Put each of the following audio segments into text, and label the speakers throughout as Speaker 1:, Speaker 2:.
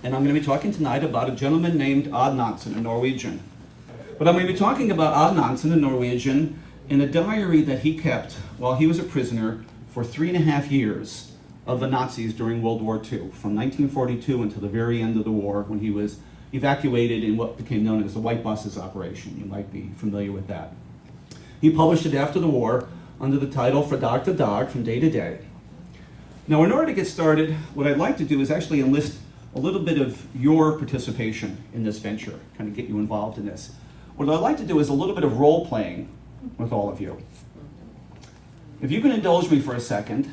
Speaker 1: and I'm going to be talking tonight about a gentleman named Odd Nansen, a Norwegian. But I'm going to be talking about Odd Nansen, a Norwegian, in a diary that he kept while he was a prisoner for 3.5 years of the Nazis during World War II, from 1942 until the very end of the war, when he was evacuated in what became known as the White Buses operation. You might be familiar with that. He published it after the war under the title Fra Dag to Dag, From Day to Day. Now, in order to get started, what I'd like to do is actually enlist a little bit of your participation in this venture, kind of get you involved in this. What I'd like to do is a little bit of role-playing with all of you. If you can indulge me for a second,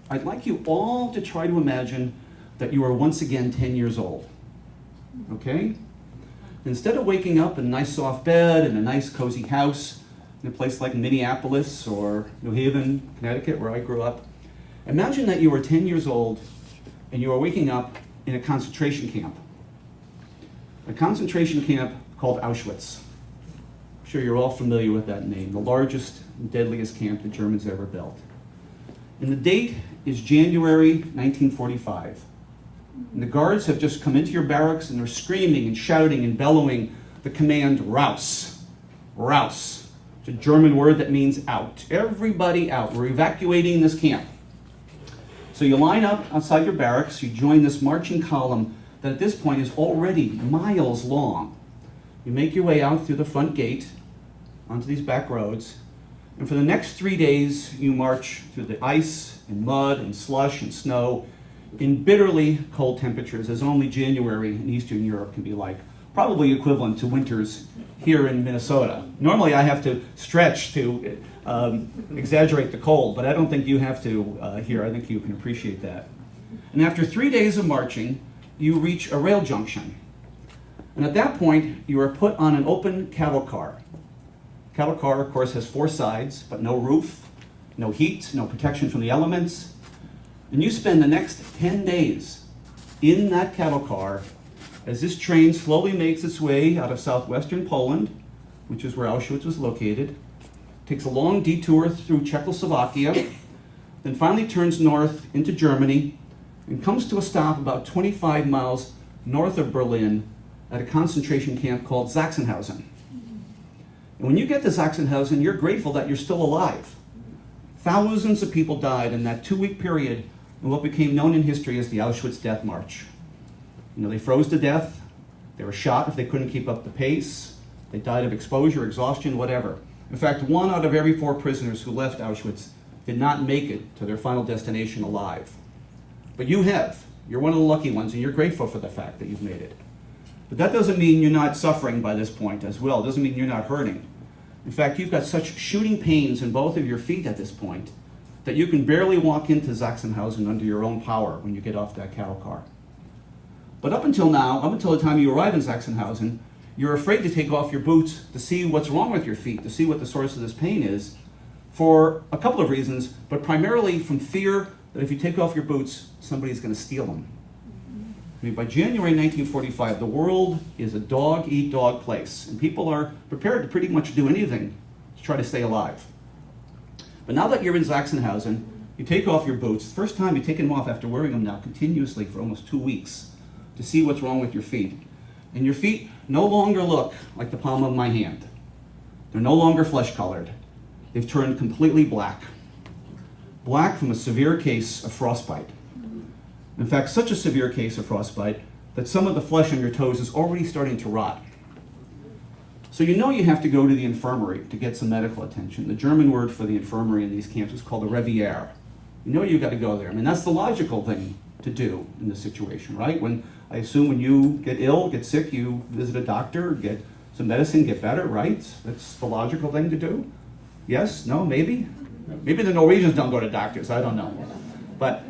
Speaker 1: I'd like you all to try to imagine that you are once again 10 years old, okay? Instead of waking up in a nice soft bed in a nice cozy house in a place like Minneapolis or New Haven, Connecticut, where I grew up, imagine that you were 10 years old and you were waking up in a concentration camp. A concentration camp called Auschwitz. I'm sure you're all familiar with that name, the largest and deadliest camp the Germans ever built. And the date is January 1945. And the guards have just come into your barracks and they're screaming and shouting and bellowing the command, Raus. Raus. It's a German word that means out. Everybody out. We're evacuating this camp. So you line up outside your barracks, you join this marching column that at this point is already miles long. You make your way out through the front gate onto these back roads, and for the next 3 days you march through the ice and mud and slush and snow in bitterly cold temperatures, as only January in Eastern Europe can be like, probably equivalent to winters here in Minnesota. Normally I have to stretch to exaggerate the cold, but I don't think you have to here. I think you can appreciate that. And after 3 days of marching, you reach a rail junction. And at that point, you are put on an open cattle car. Cattle car, of course, has 4 sides, but no roof, no heat, no protection from the elements. And you spend the next 10 days in that cattle car as this train slowly makes its way out of southwestern Poland, which is where Auschwitz was located, takes a long detour through Czechoslovakia, then finally turns north into Germany, and comes to a stop about 25 miles north of Berlin at a concentration camp called Sachsenhausen. And when you get to Sachsenhausen, you're grateful that you're still alive. Thousands of people died in that 2-week period in what became known in history as the Auschwitz Death March. You know, they froze to death, they were shot if they couldn't keep up the pace, they died of exposure, exhaustion, whatever. In fact, 1 out of every 4 prisoners who left Auschwitz did not make it to their final destination alive. But you have. You're one of the lucky ones, and you're grateful for the fact that you've made it. But that doesn't mean you're not suffering by this point as well. It doesn't mean you're not hurting. In fact, you've got such shooting pains in both of your feet at this point that you can barely walk into Sachsenhausen under your own power when you get off that cattle car. But up until now, up until the time you arrive in Sachsenhausen, you're afraid to take off your boots to see what's wrong with your feet, to see what the source of this pain is, for a couple of reasons, but primarily from fear that if you take off your boots, somebody's going to steal them. I mean, by January 1945, the world is a dog-eat-dog place, and people are prepared to pretty much do anything to try to stay alive. But now that you're in Sachsenhausen, you take off your boots. First time you take them off after wearing them now continuously for almost 2 weeks to see what's wrong with your feet. And your feet no longer look like the palm of my hand. They're no longer flesh-colored. They've turned completely black. Black from a severe case of frostbite. In fact, such a severe case of frostbite that some of the flesh on your toes is already starting to rot. So you know you have to go to the infirmary to get some medical attention. The German word for the infirmary in these camps is called a Revier. You know you've got to go there. I mean, that's the logical thing to do in this situation, right? I assume when you get ill, get sick, you visit a doctor, get some medicine, get better, right? That's the logical thing to do. Yes? No? Maybe? Maybe the Norwegians don't go to doctors. I don't know. But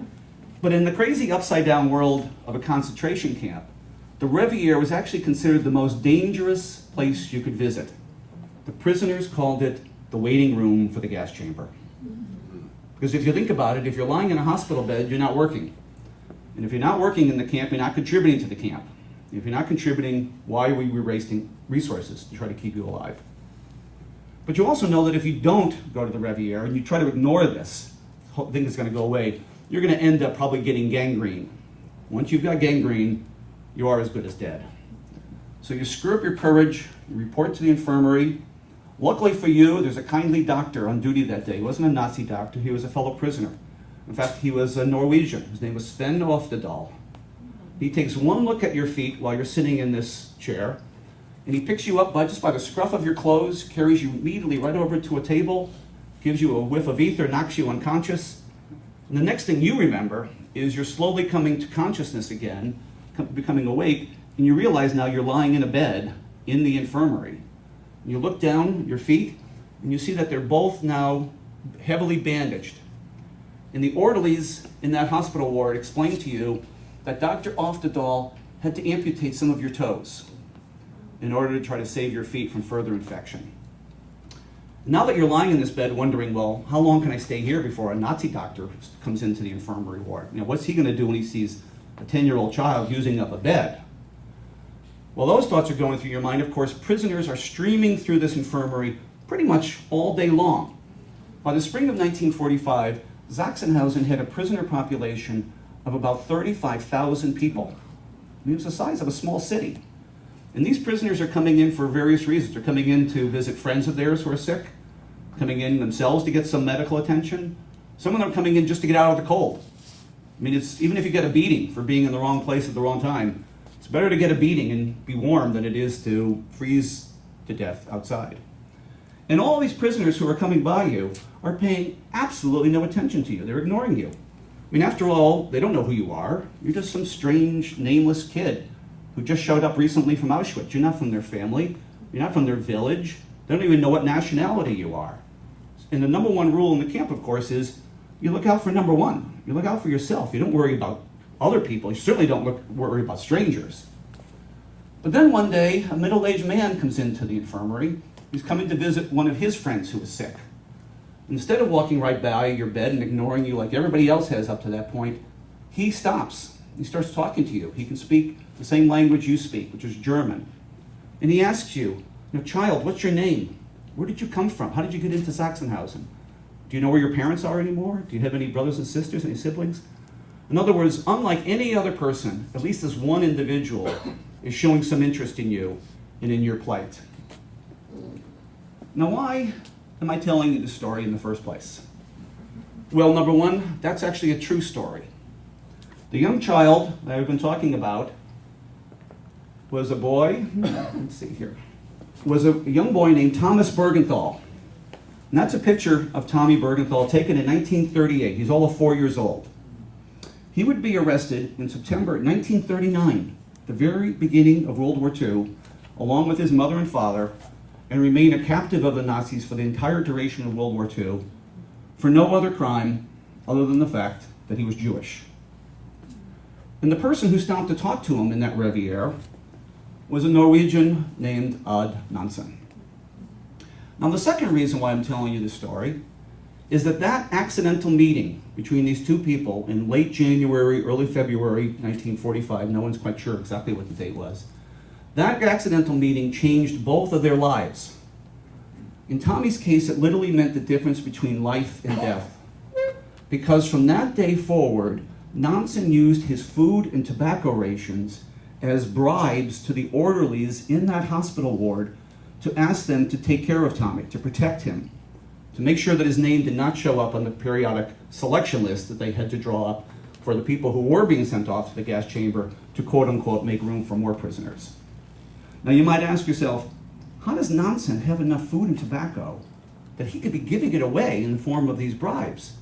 Speaker 1: in the crazy upside-down world of a concentration camp, the Revier was actually considered the most dangerous place you could visit. The prisoners called it the waiting room for the gas chamber. Because if you think about it, if you're lying in a hospital bed, you're not working. And if you're not working in the camp, you're not contributing to the camp. If you're not contributing, why are we wasting resources to try to keep you alive? But you also know that if you don't go to the Revier and you try to ignore this, think it's going to go away, you're going to end up probably getting gangrene. Once you've got gangrene, you are as good as dead. So you screw up your courage, you report to the infirmary. Luckily for you, there's a kindly doctor on duty that day. He wasn't a Nazi doctor, he was a fellow prisoner. In fact, he was a Norwegian. His name was Sven Oftedal. He takes one look at your feet while you're sitting in this chair, and he picks you up just by the scruff of your clothes, carries you immediately right over to a table, gives you a whiff of ether, knocks you unconscious. And the next thing you remember is you're slowly coming to consciousness again, becoming awake, and you realize now you're lying in a bed in the infirmary. You look down at your feet, and you see that they're both now heavily bandaged. And the orderlies in that hospital ward explained to you that Dr. Oftedal had to amputate some of your toes in order to try to save your feet from further infection. Now that you're lying in this bed wondering, well, how long can I stay here before a Nazi doctor comes into the infirmary ward? You know, what's he going to do when he sees a 10-year-old child using up a bed? Well, those thoughts are going through your mind. Of course, prisoners are streaming through this infirmary pretty much all day long. By the spring of 1945, Sachsenhausen had a prisoner population of about 35,000 people. I mean, it was the size of a small city. And these prisoners are coming in for various reasons. They're coming in to visit friends of theirs who are sick, coming in themselves to get some medical attention. Some of them are coming in just to get out of the cold. I mean, even if you get a beating for being in the wrong place at the wrong time, it's better to get a beating and be warm than it is to freeze to death outside. And all these prisoners who are coming by you are paying absolutely no attention to you. They're ignoring you. I mean, after all, they don't know who you are. You're just some strange, nameless kid who just showed up recently from Auschwitz. You're not from their family. You're not from their village. They don't even know what nationality you are. And the number one rule in the camp, of course, is you look out for number one. You look out for yourself. You don't worry about other people. You certainly don't worry about strangers. But then one day, a middle-aged man comes into the infirmary. He's coming to visit one of his friends who is sick. Instead of walking right by your bed and ignoring you like everybody else has up to that point, he stops. He starts talking to you. He can speak the same language you speak, which is German. And he asks you, child, what's your name? Where did you come from? How did you get into Sachsenhausen? Do you know where your parents are anymore? Do you have any brothers and sisters, any siblings? In other words, unlike any other person, at least this one individual is showing some interest in you and in your plight. Now, why am I telling you this story in the first place? Well, number one, that's actually a true story. The young child that I've been talking about was a boy, let's see here, was a young boy named Thomas Bergenthal. And that's a picture of Tommy Bergenthal taken in 1938. He's all of 4 years old. He would be arrested in September 1939, the very beginning of World War II, along with his mother and father, and remain a captive of the Nazis for the entire duration of World War II for no other crime other than the fact that he was Jewish. And the person who stopped to talk to him in that revier was a Norwegian named Odd Nansen. Now, the second reason why I'm telling you this story is that accidental meeting between these two people in late January, early February 1945, no one's quite sure exactly what the date was, that accidental meeting changed both of their lives. In Tommy's case, it literally meant the difference between life and death. Because from that day forward, Nansen used his food and tobacco rations as bribes to the orderlies in that hospital ward to ask them to take care of Tommy, to protect him, to make sure that his name did not show up on the periodic selection list that they had to draw up for the people who were being sent off to the gas chamber to quote-unquote make room for more prisoners. Now you might ask yourself, how does Nansen have enough food and tobacco that he could be giving it away in the form of these bribes?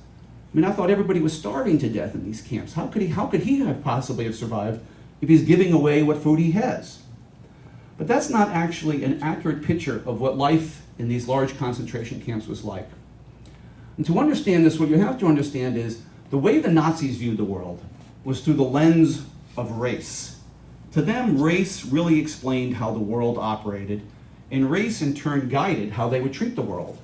Speaker 1: I mean, I thought everybody was starving to death in these camps. How could he have possibly have survived if he's giving away what food he has? But that's not actually an accurate picture of what life in these large concentration camps was like. And to understand this, what you have to understand is the way the Nazis viewed the world was through the lens of race. To them, race really explained how the world operated, and race in turn guided how they would treat the world.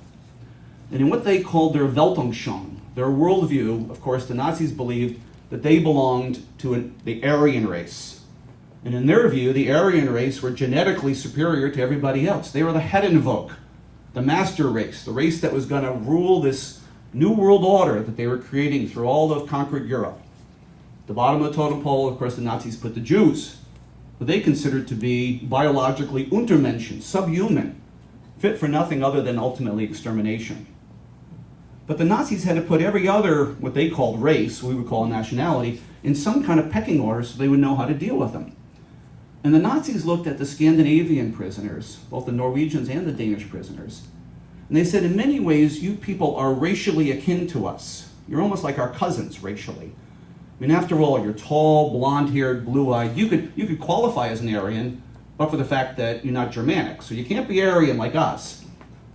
Speaker 1: And in what they called their Weltanschauung, their worldview, of course, the Nazis believed that they belonged to the Aryan race. And in their view, the Aryan race were genetically superior to everybody else. They were the Herrenvolk, the master race, the race that was going to rule this new world order that they were creating through all of conquered Europe. At the bottom of the totem pole, of course, the Nazis put the Jews. what they considered to be biologically Untermenschen, subhuman, fit for nothing other than ultimately extermination. But the Nazis had to put every other, what they called race, we would call nationality, in some kind of pecking order so they would know how to deal with them. And the Nazis looked at the Scandinavian prisoners, both the Norwegians and the Danish prisoners, and they said, in many ways, you people are racially akin to us. You're almost like our cousins racially. I mean, after all, you're tall, blonde-haired, blue-eyed. You could qualify as an Aryan, but for the fact that you're not Germanic. So you can't be Aryan like us.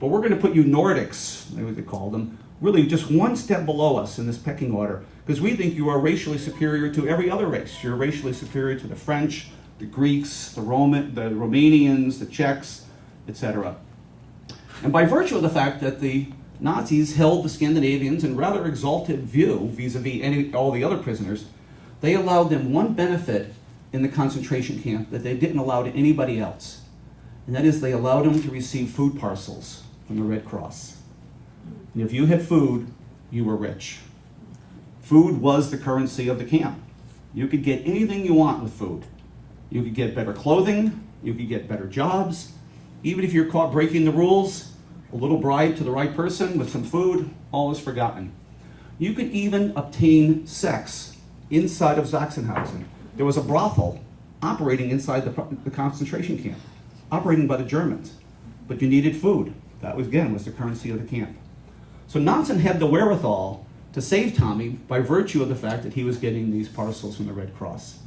Speaker 1: But we're going to put you Nordics, they would call them, really just one step below us in this pecking order, because we think you are racially superior to every other race. You're racially superior to the French, the Greeks, the Romanians, the Czechs, etc. And by virtue of the fact that the Nazis held the Scandinavians in rather exalted view vis-a-vis all the other prisoners, they allowed them one benefit in the concentration camp that they didn't allow to anybody else. And that is they allowed them to receive food parcels from the Red Cross. And if you had food, you were rich. Food was the currency of the camp. You could get anything you want with food. You could get better clothing, you could get better jobs. Even if you're caught breaking the rules, a little bribe to the right person with some food, all is forgotten. You could even obtain sex inside of Sachsenhausen. There was a brothel operating inside the concentration camp, operating by the Germans. But you needed food. That was the currency of the camp. So Nonsan had the wherewithal to save Tommy by virtue of the fact that he was getting these parcels from the Red Cross.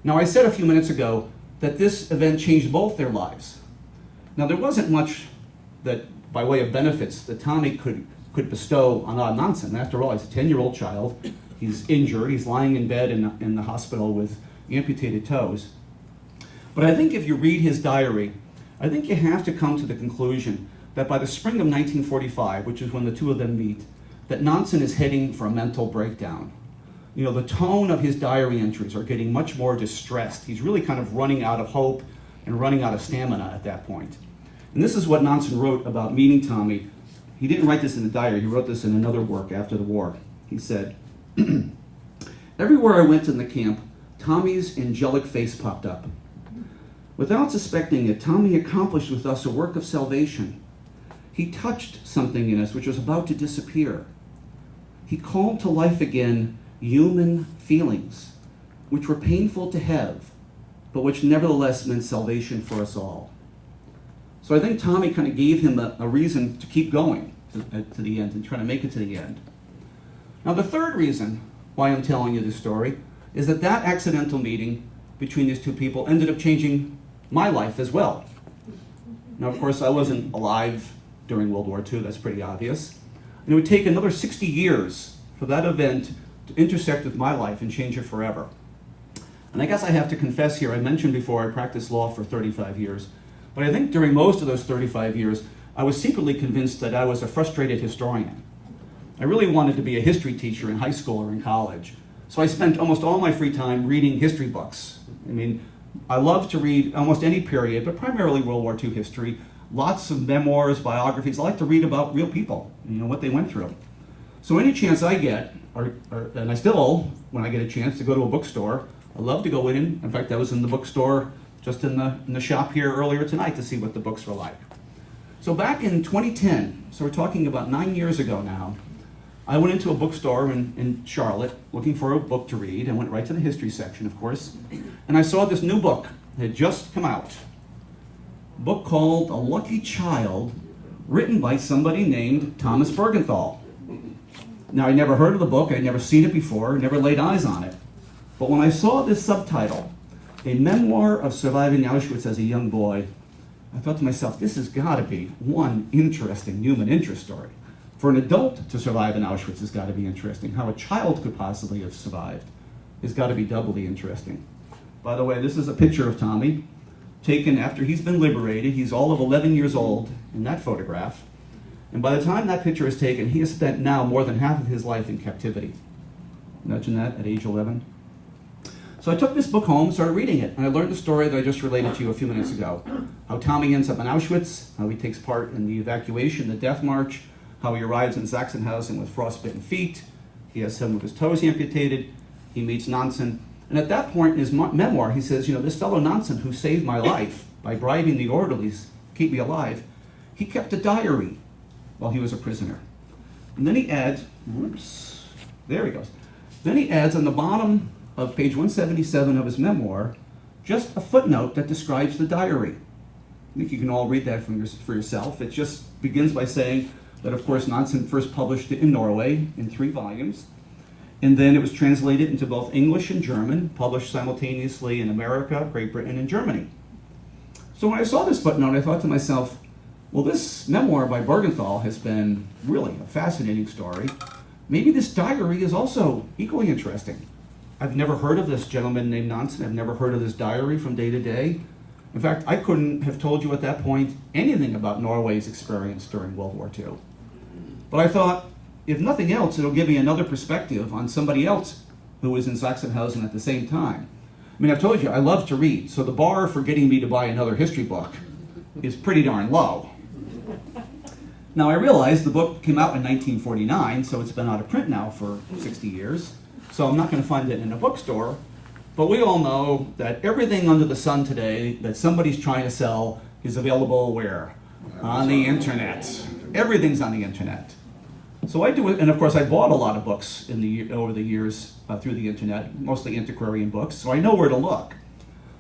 Speaker 1: Now, I said a few minutes ago that this event changed both their lives. Now, there wasn't much that, by way of benefits, that Tommy could bestow on Odd Nansen. After all, he's a 10-year-old child. He's injured. He's lying in bed in the hospital with amputated toes. But I think if you read his diary, I think you have to come to the conclusion that by the spring of 1945, which is when the two of them meet, that Nonsan is heading for a mental breakdown. You know, the tone of his diary entries are getting much more distressed. He's really kind of running out of hope and running out of stamina at that point. And this is what Nonsan wrote about meeting Tommy. He didn't write this in the diary, he wrote this in another work after the war. He said, "Everywhere I went in the camp, Tommy's angelic face popped up. Without suspecting it, Tommy accomplished with us a work of salvation. He touched something in us which was about to disappear. He called to life again human feelings, which were painful to have, but which nevertheless meant salvation for us all." So I think Tommy kind of gave him a reason to keep going to the end and try to make it to the end. Now, the third reason why I'm telling you this story is that accidental meeting between these two people ended up changing my life as well. Now, of course, I wasn't alive during World War II, that's pretty obvious. And it would take another 60 years for that event to intersect with my life and change it forever. And I guess I have to confess here, I mentioned before I practiced law for 35 years, but I think during most of those 35 years, I was secretly convinced that I was a frustrated historian. I really wanted to be a history teacher in high school or in college. So I spent almost all my free time reading history books. I mean, I love to read almost any period, but primarily World War II history. Lots of memoirs, biographies. I like to read about real people, what they went through. So any chance I get, and I still, when I get a chance to go to a bookstore, I love to go in. In fact, I was in the bookstore just in the shop here earlier tonight to see what the books were like. So back in 2010, so we're talking about 9 years ago now, I went into a bookstore in Charlotte looking for a book to read. I went right to the history section, of course, and I saw this new book that had just come out. A book called A Lucky Child, written by somebody named Thomas Bergenthal. Now, I never heard of the book, I'd never seen it before, never laid eyes on it. But when I saw this subtitle, A Memoir of Surviving Auschwitz as a Young Boy, I thought to myself, this has got to be one interesting human interest story. For an adult to survive in Auschwitz has got to be interesting. How a child could possibly have survived has got to be doubly interesting. By the way, this is a picture of Tommy, taken after he's been liberated. He's all of 11 years old in that photograph. And by the time that picture is taken, he has spent now more than half of his life in captivity. Imagine that at age 11. So I took this book home, started reading it, and I learned the story that I just related to you a few minutes ago. How Tommy ends up in Auschwitz, how he takes part in the evacuation, the death march, how he arrives in Sachsenhausen with frostbitten feet, he has some of his toes amputated, he meets Nonsan, And at that point in his memoir, he says, this fellow Nonsan who saved my life by bribing the orderlies to keep me alive, he kept a diary while he was a prisoner. And then he adds, whoops, there he goes. Then he adds on the bottom of page 177 of his memoir, just a footnote that describes the diary. I think you can all read that for yourself. It just begins by saying that, of course, Nansen first published it in Norway in 3 volumes, and then it was translated into both English and German, published simultaneously in America, Great Britain, and Germany. So when I saw this footnote, I thought to myself, well, this memoir by Bergenthal has been really a fascinating story. Maybe this diary is also equally interesting. I've never heard of this gentleman named Nansen. I've never heard of this diary from day to day. In fact, I couldn't have told you at that point anything about Norway's experience during World War II. But I thought, if nothing else, it'll give me another perspective on somebody else who was in Sachsenhausen at the same time. I mean, I've told you, I love to read, so the bar for getting me to buy another history book is pretty darn low. Now, I realize the book came out in 1949, so it's been out of print now for 60 years, so I'm not going to find it in a bookstore. But we all know that everything under the sun today that somebody's trying to sell is available where? On the internet. Everything's on the internet. So I do it, and of course I bought a lot of books over the years through the internet, mostly antiquarian books, so I know where to look.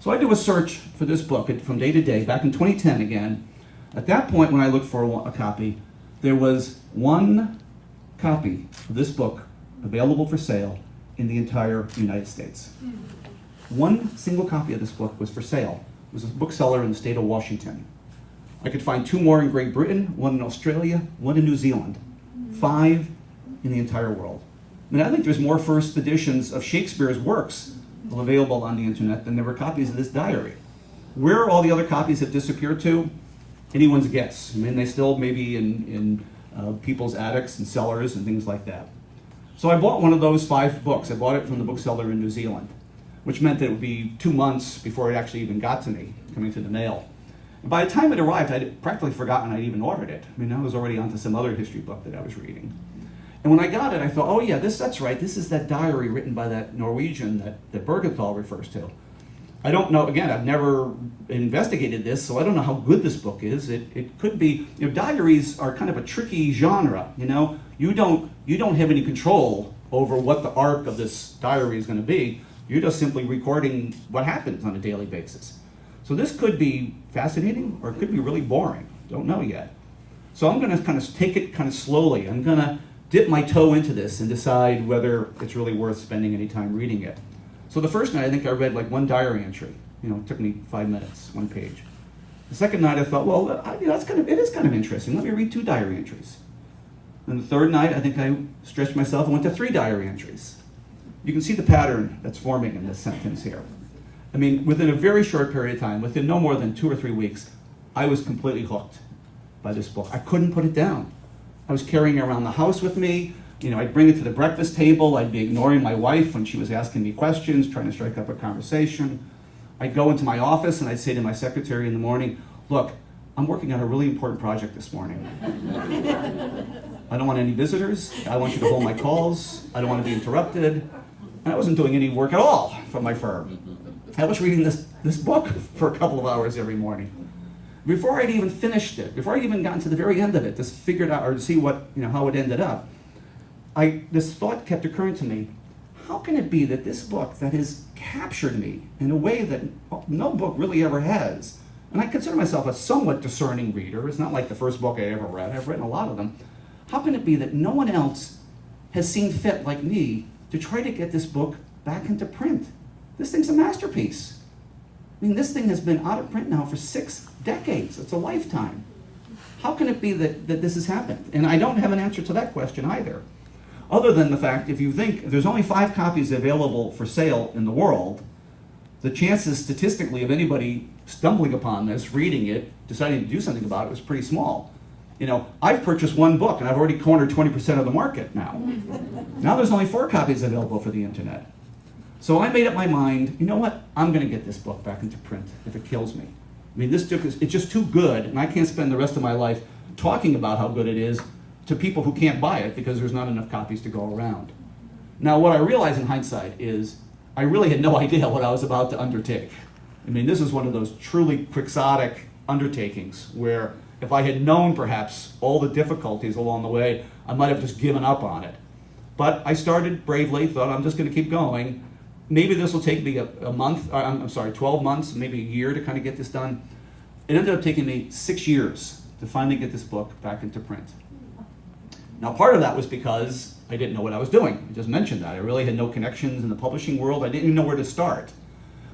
Speaker 1: So I do a search for this book from day to day, back in 2010 again. At that point when I looked for a copy, there was 1 copy of this book available for sale in the entire United States. 1 single copy of this book was for sale. It was a bookseller in the state of Washington. I could find 2 more in Great Britain, 1 in Australia, 1 in New Zealand. 5 in the entire world. I mean, I think there's more first editions of Shakespeare's works available on the internet than there were copies of this diary. Where all the other copies have disappeared to, anyone's guess. I mean, they still may be in people's attics and cellars and things like that. So I bought one of those 5 books. I bought it from the bookseller in New Zealand, which meant that it would be 2 months before it actually even got to me, coming through the mail. And by the time it arrived, I'd practically forgotten I'd even ordered it. I mean, I was already onto some other history book that I was reading. And when I got it, I thought, oh yeah, that's right. This is that diary written by that Norwegian that Bergenthal refers to. I don't know, again, I've never investigated this, so I don't know how good this book is. It could be, diaries are kind of a tricky genre, You don't have any control over what the arc of this diary is going to be. You're just simply recording what happens on a daily basis. So this could be fascinating, or it could be really boring. Don't know yet. So I'm going to kind of take it kind of slowly. I'm going to dip my toe into this and decide whether it's really worth spending any time reading it. So the first night, I think I read like 1 diary entry. It took me 5 minutes, 1 page. The second night, I thought, well, it is kind of interesting. Let me read 2 diary entries. And the third night, I think I stretched myself and went to 3 diary entries. You can see the pattern that's forming in this sentence here. I mean, within a very short period of time, within no more than 2 or 3 weeks, I was completely hooked by this book. I couldn't put it down. I was carrying it around the house with me. I'd bring it to the breakfast table. I'd be ignoring my wife when she was asking me questions, trying to strike up a conversation. I'd go into my office and I'd say to my secretary in the morning, look, I'm working on a really important project this morning. I don't want any visitors. I want you to hold my calls. I don't want to be interrupted. And I wasn't doing any work at all for my firm. I was reading this book for a couple of hours every morning. Before I'd even finished it, before I'd even gotten to the very end of it, just figured out or to see how it ended up, this thought kept occurring to me: how can it be that this book that has captured me in a way that no book really ever has? And I consider myself a somewhat discerning reader. It's not like the first book I ever read. I've written a lot of them. How can it be that no one else has seen fit like me to try to get this book back into print? This thing's a masterpiece. I mean, this thing has been out of print now for 6 decades. It's a lifetime. How can it be that this has happened? And I don't have an answer to that question either. Other than the fact, if you think there's only 5 copies available for sale in the world, the chances statistically of anybody stumbling upon this, reading it, deciding to do something about it was pretty small. I've purchased 1 book and I've already cornered 20% of the market now. Now there's only 4 copies available for the internet. So I made up my mind, you know what? I'm going to get this book back into print if it kills me. I mean, it's just too good, and I can't spend the rest of my life talking about how good it is to people who can't buy it because there's not enough copies to go around. Now, what I realize in hindsight is I really had no idea what I was about to undertake. I mean, this is one of those truly quixotic undertakings where if I had known perhaps all the difficulties along the way, I might have just given up on it. But I started bravely, thought I'm just going to keep going. Maybe this will take me a month, 12 months, maybe a year to kind of get this done. It ended up taking me 6 years to finally get this book back into print. Now, part of that was because I didn't know what I was doing. I just mentioned that. I really had no connections in the publishing world. I didn't even know where to start.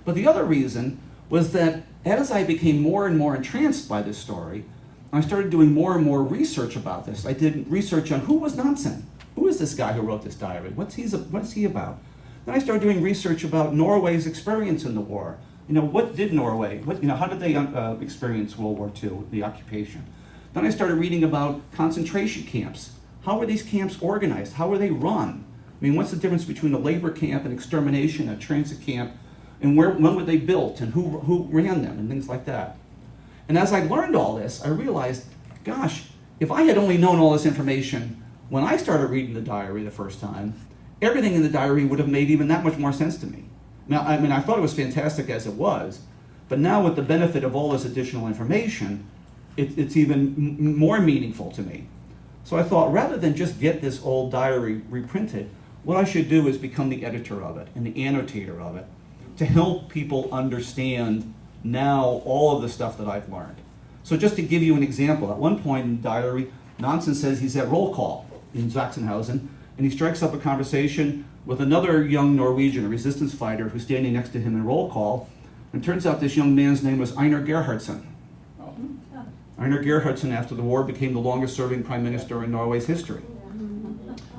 Speaker 1: But the other reason was that as I became more and more entranced by this story, I started doing more and more research about this. I did research on who was Nansen? Who is this guy who wrote this diary? What's he about? Then I started doing research about Norway's experience in the war. What did Norway, how did they experience World War II, the occupation? Then I started reading about concentration camps. How were these camps organized? How were they run? I mean, what's the difference between a labor camp, an extermination, a transit camp, and when were they built, and who ran them, and things like that? And as I learned all this, I realized, gosh, if I had only known all this information when I started reading the diary the first time, everything in the diary would have made even that much more sense to me. Now, I mean, I thought it was fantastic as it was, but now with the benefit of all this additional information, it's even more meaningful to me. So I thought, rather than just get this old diary reprinted, what I should do is become the editor of it and the annotator of it to help people understand now all of the stuff that I've learned. So just to give you an example, at one point in the diary, Nansen says he's at roll call in Sachsenhausen, and he strikes up a conversation with another young Norwegian, a resistance fighter, who's standing next to him in roll call. And it turns out this young man's name was Einar Gerhardsen. Einar Gerhardsen, after the war, became the longest-serving prime minister in Norway's history.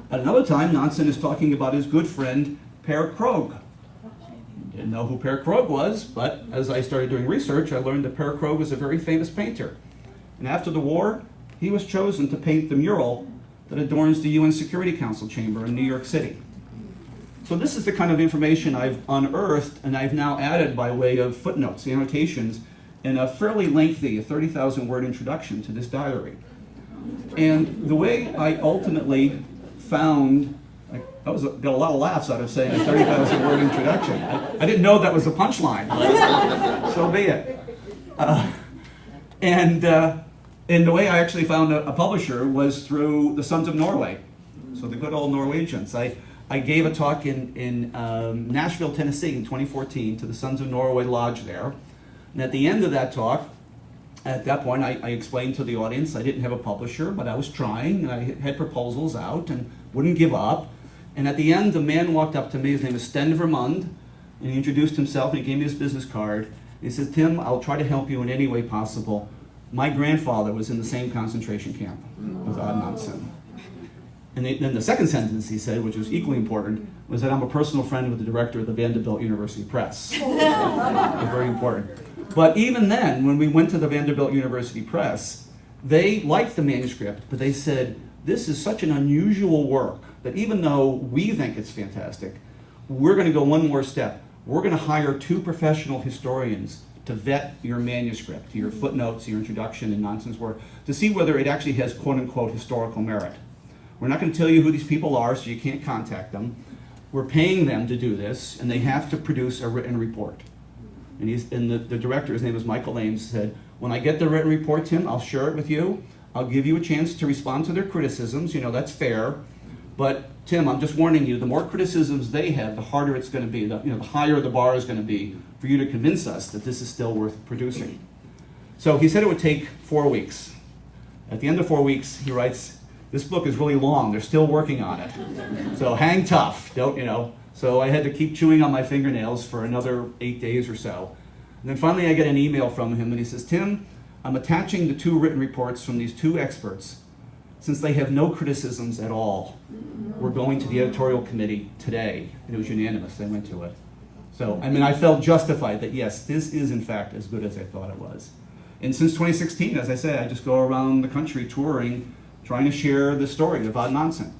Speaker 1: At another time, Nansen is talking about his good friend, Per Krogh. Didn't know who Per Krogh was, but as I started doing research, I learned that Per Krogh was a very famous painter. And after the war, he was chosen to paint the mural that adorns the UN Security Council chamber in New York City. So this is the kind of information I've unearthed and I've now added by way of footnotes, annotations, in a fairly lengthy 30,000-word introduction to this diary. And the way I ultimately found, got a lot of laughs out of saying a 30,000-word introduction. I didn't know that was a punchline, but so be it. And the way I actually found a publisher was through the Sons of Norway, so the good old Norwegians. I gave a talk in Nashville, Tennessee in 2014 to the Sons of Norway Lodge there. And at the end of that talk, at that point, I explained to the audience I didn't have a publisher, but I was trying, and I had proposals out and wouldn't give up. And at the end, the man walked up to me. His name is Sten Vermund, and he introduced himself, and he gave me his business card. And he says, "Tim, I'll try to help you in any way possible. My grandfather was in the same concentration camp as Odd Nansen." And then the second sentence he said, which was equally important, was that I'm a personal friend with the director of the Vanderbilt University Press. It was very important. But even then, when we went to the Vanderbilt University Press, they liked the manuscript, but they said, this is such an unusual work that even though we think it's fantastic, we're going to go one more step. We're going to hire 2 professional historians to vet your manuscript, your footnotes, your introduction, and Nansen's work, to see whether it actually has quote-unquote historical merit. We're not going to tell you who these people are, so you can't contact them. We're paying them to do this, and they have to produce a written report. And the director, his name is Michael Ames, said, when I get the written report, Tim, I'll share it with you. I'll give you a chance to respond to their criticisms. That's fair. But Tim, I'm just warning you, the more criticisms they have, the harder it's going to be. The higher the bar is going to be for you to convince us that this is still worth producing. So he said it would take 4 weeks. At the end of 4 weeks, he writes, this book is really long. They're still working on it. So hang tough, So I had to keep chewing on my fingernails for another 8 days or so. And then finally I get an email from him, and he says, Tim, I'm attaching the 2 written reports from these 2 experts. Since they have no criticisms at all, we're going to the editorial committee today. And it was unanimous. They went to it. So, I felt justified that, yes, this is in fact as good as I thought it was. And since 2016, as I said, I just go around the country touring, trying to share the story of Odd Nansen.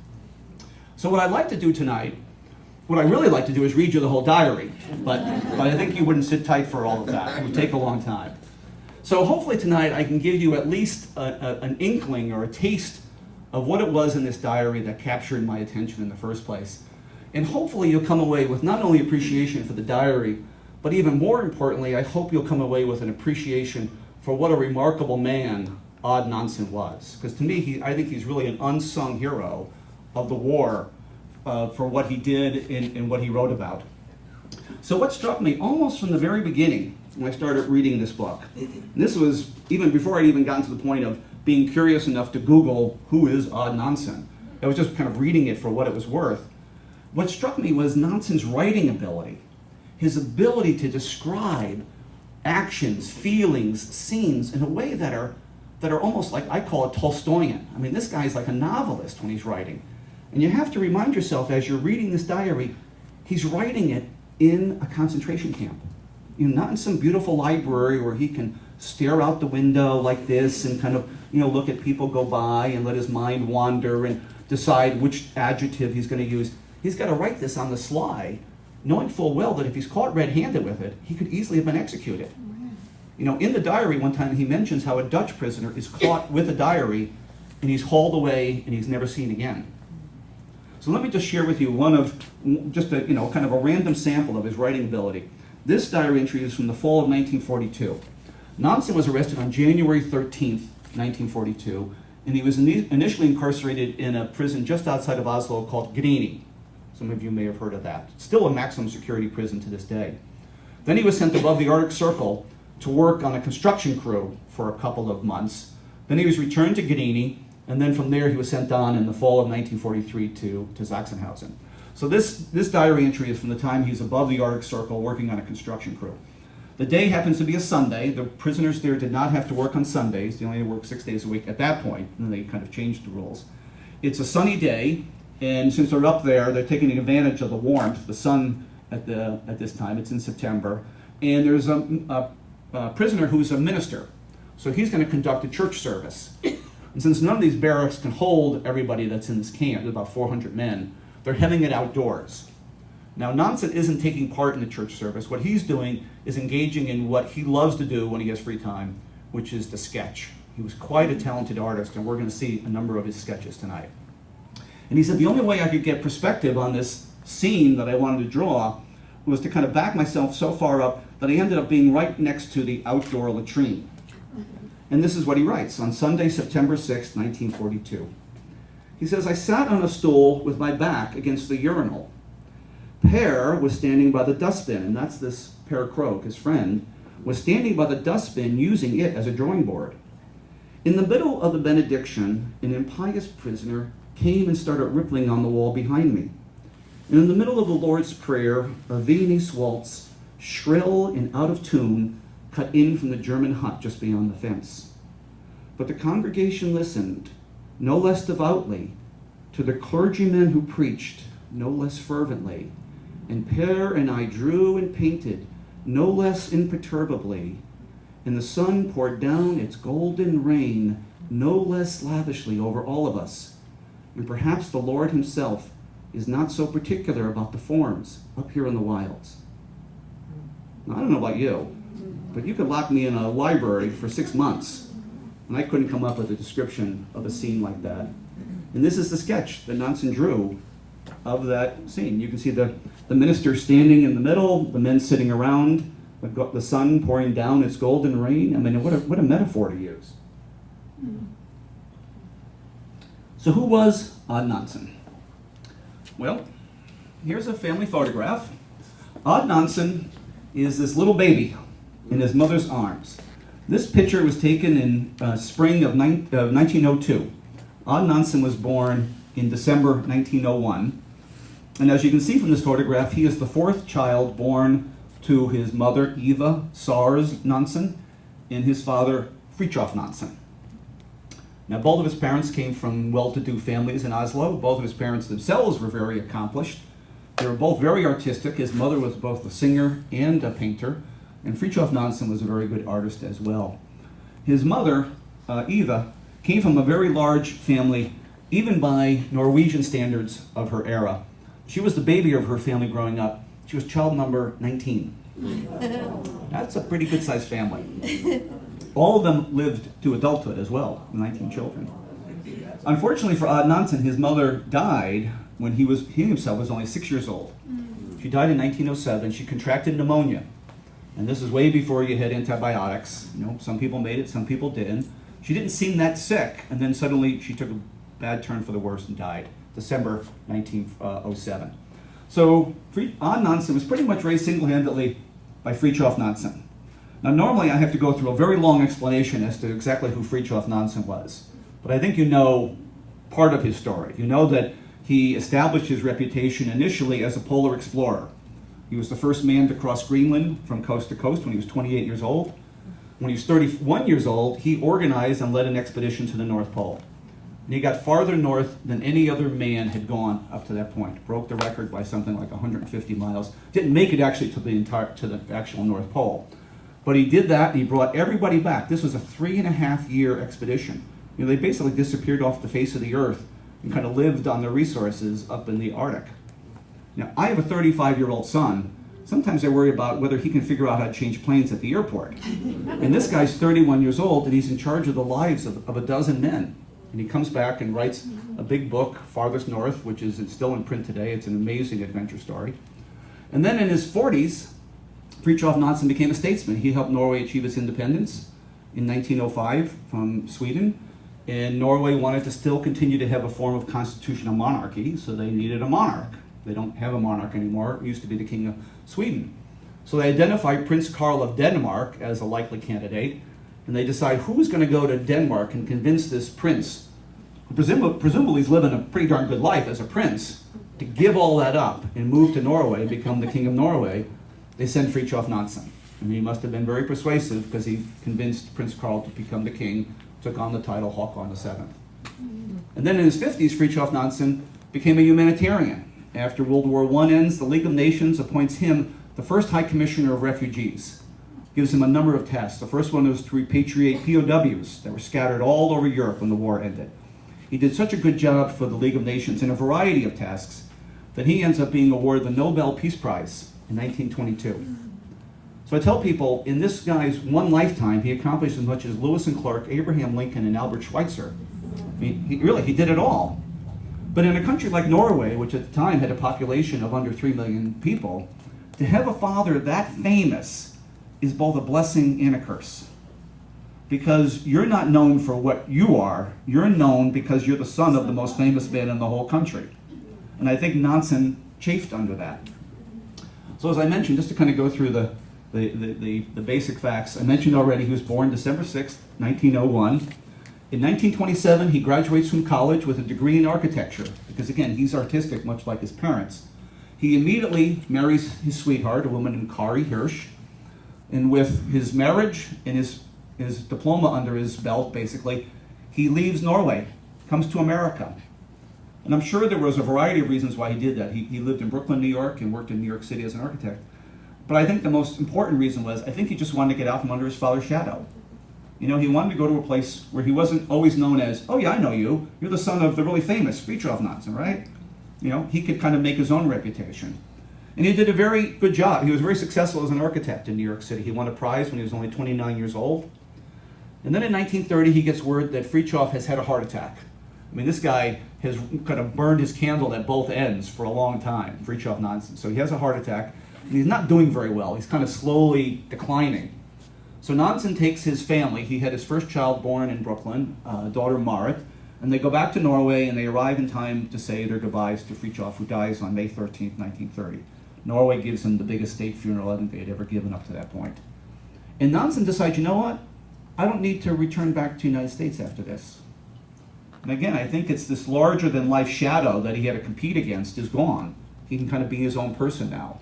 Speaker 1: So what I'd like to do tonight, what I really like to do is read you the whole diary, but I think you wouldn't sit tight for all of that. It would take a long time. So hopefully tonight I can give you at least an inkling or a taste of what it was in this diary that captured my attention in the first place. And hopefully you'll come away with not only appreciation for the diary, but even more importantly, I hope you'll come away with an appreciation for what a remarkable man Odd Nansen was. Because to me, I think he's really an unsung hero of the war for what he did and what he wrote about. So what struck me almost from the very beginning when I started reading this book, and this was even before I'd even gotten to the point of being curious enough to Google who is Odd Nansen. I was just kind of reading it for what it was worth. What struck me was Nansen's writing ability, his ability to describe actions, feelings, scenes in a way that are almost like, I call it Tolstoyan. I mean, this guy's like a novelist when he's writing. And you have to remind yourself as you're reading this diary, he's writing it in a concentration camp. You know, not in some beautiful library where he can stare out the window like this and kind of, look at people go by and let his mind wander and decide which adjective he's going to use. He's got to write this on the sly, knowing full well that if he's caught red-handed with it, he could easily have been executed. In the diary one time he mentions how a Dutch prisoner is caught with a diary and he's hauled away and he's never seen again. So let me just share with you one of, just a, kind of a random sample of his writing ability. This diary entry is from the fall of 1942. Nansen was arrested on January 13th, 1942, and he was initially incarcerated in a prison just outside of Oslo called Grini. Some of you may have heard of that. It's still a maximum security prison to this day. Then he was sent above the Arctic Circle to work on a construction crew for a couple of months. Then he was returned to Grini, and then from there he was sent on in the fall of 1943 to Sachsenhausen. So this diary entry is from the time he's above the Arctic Circle working on a construction crew. The day happens to be a Sunday. The prisoners there did not have to work on Sundays. They only worked 6 days a week at that point, and they kind of changed the rules. It's a sunny day, and since they're up there, they're taking advantage of the warmth, the sun at this time. It's in September. And there's a prisoner who's a minister. So he's going to conduct a church service. And since none of these barracks can hold everybody that's in this camp, there's about 400 men, they're having it outdoors. Now, Nansen isn't taking part in the church service. What he's doing is engaging in what he loves to do when he has free time, which is to sketch. He was quite a talented artist, and we're going to see a number of his sketches tonight. And he said the only way I could get perspective on this scene that I wanted to draw was to kind of back myself so far up that I ended up being right next to the outdoor latrine. And this is what he writes on Sunday, September 6, 1942. He says, I sat on a stool with my back against the urinal. Per was standing by the dustbin, and that's this Per Krogh, his friend, was standing by the dustbin using it as a drawing board. In the middle of the benediction, an impious prisoner came and started rippling on the wall behind me. And in the middle of the Lord's Prayer, a Viennese waltz, shrill and out of tune, cut in from the German hut just beyond the fence. But the congregation listened, no less devoutly, to the clergyman who preached, no less fervently, and Per and I drew and painted, no less imperturbably, and the sun poured down its golden rain, no less lavishly over all of us. And perhaps the Lord himself is not so particular about the forms up here in the wilds. Now, I don't know about you, but you could lock me in a library for 6 months, and I couldn't come up with a description of a scene like that. And this is the sketch that Nansen drew of that scene. You can see the minister standing in the middle, the men sitting around, the sun pouring down its golden rain. I mean, what a metaphor to use. So who was Odd Nansen? Well, here's a family photograph. Odd Nansen is this little baby in his mother's arms. This picture was taken in spring of 1902. Odd Nansen was born in December 1901. And as you can see from this photograph, he is the fourth child born to his mother, Eva Sars Nansen, and his father, Fridtjof Nansen. Now, both of his parents came from well-to-do families in Oslo. Both of his parents themselves were very accomplished. They were both very artistic. His mother was both a singer and a painter, and Fridtjof Nansen was a very good artist as well. His mother, Eva, came from a very large family, even by Norwegian standards of her era. She was the baby of her family growing up. She was child number 19. That's a pretty good-sized family. All of them lived to adulthood as well, 19 children. Unfortunately for Odd Nansen, his mother died when he himself was only 6 years old. She died in 1907. She contracted pneumonia. And this is way before you had antibiotics. You know, some people made it, some people didn't. She didn't seem that sick, and then suddenly she took a bad turn for the worse and died, December 1907. So Odd Nansen was pretty much raised single-handedly by Fridtjof Nansen. Now normally I have to go through a very long explanation as to exactly who Fridtjof Nansen was, but I think you know part of his story. You know that he established his reputation initially as a polar explorer. He was the first man to cross Greenland from coast to coast when he was 28 years old. When he was 31 years old, he organized and led an expedition to the North Pole. And he got farther north than any other man had gone up to that point. Broke the record by something like 150 miles. Didn't make it actually to the actual North Pole. But he did that, and he brought everybody back. This was a 3.5-year expedition. You know, they basically disappeared off the face of the earth and kind of lived on their resources up in the Arctic. Now, I have a 35-year-old son. Sometimes I worry about whether he can figure out how to change planes at the airport. And this guy's 31 years old, and he's in charge of the lives of a dozen men. And he comes back and writes a big book, Farthest North, which is still in print today. It's an amazing adventure story. And then in his 40s, Fridtjof Nansen became a statesman. He helped Norway achieve its independence in 1905 from Sweden. And Norway wanted to still continue to have a form of constitutional monarchy, so they needed a monarch. They don't have a monarch anymore. It used to be the King of Sweden. So they identified Prince Karl of Denmark as a likely candidate, and they decide who's going to go to Denmark and convince this prince, who presumably is living a pretty darn good life as a prince, to give all that up and move to Norway and become the King of Norway. They send Fridtjof Nansen. And he must have been very persuasive because he convinced Prince Karl to become the king, took on the title Håkon VII. And then in his 50s, Fridtjof Nansen became a humanitarian. After World War I ends, the League of Nations appoints him the first High Commissioner of Refugees. Gives him a number of tasks. The first one was to repatriate POWs that were scattered all over Europe when the war ended. He did such a good job for the League of Nations in a variety of tasks that he ends up being awarded the Nobel Peace Prize in 1922. So I tell people, in this guy's one lifetime, he accomplished as much as Lewis and Clark, Abraham Lincoln, and Albert Schweitzer. I mean, he did it all. But in a country like Norway, which at the time had a population of under 3 million people, to have a father that famous is both a blessing and a curse. Because you're not known for what you are, you're known because you're the son of the most famous man in the whole country. And I think Nansen chafed under that. So as I mentioned, just to kind of go through the basic facts, I mentioned already he was born December 6th, 1901. In 1927, he graduates from college with a degree in architecture, because again, he's artistic, much like his parents. He immediately marries his sweetheart, a woman named Kari Hirsch, and with his marriage and his diploma under his belt, basically, he leaves Norway, comes to America. And I'm sure there was a variety of reasons why he did that. He lived in Brooklyn, New York, and worked in New York City as an architect. But I think the most important reason was, I think he just wanted to get out from under his father's shadow. You know, he wanted to go to a place where he wasn't always known as, oh yeah, I know you. You're the son of the really famous Fridtjof Nansen, right? You know, he could kind of make his own reputation. And he did a very good job. He was very successful as an architect in New York City. He won a prize when he was only 29 years old. And then in 1930, he gets word that Fridtjof has had a heart attack. I mean, this guy has kind of burned his candle at both ends for a long time, Fridtjof Nansen. So he has a heart attack, and he's not doing very well. He's kind of slowly declining. So Nansen takes his family. He had his first child born in Brooklyn, daughter Marit, and they go back to Norway, and they arrive in time to say their goodbyes to Fridtjof, who dies on May 13th, 1930. Norway gives him the biggest state funeral I think they had ever given up to that point. And Nansen decides, you know what? I don't need to return back to the United States after this. And again, I think it's this larger-than-life shadow that he had to compete against is gone. He can kind of be his own person now.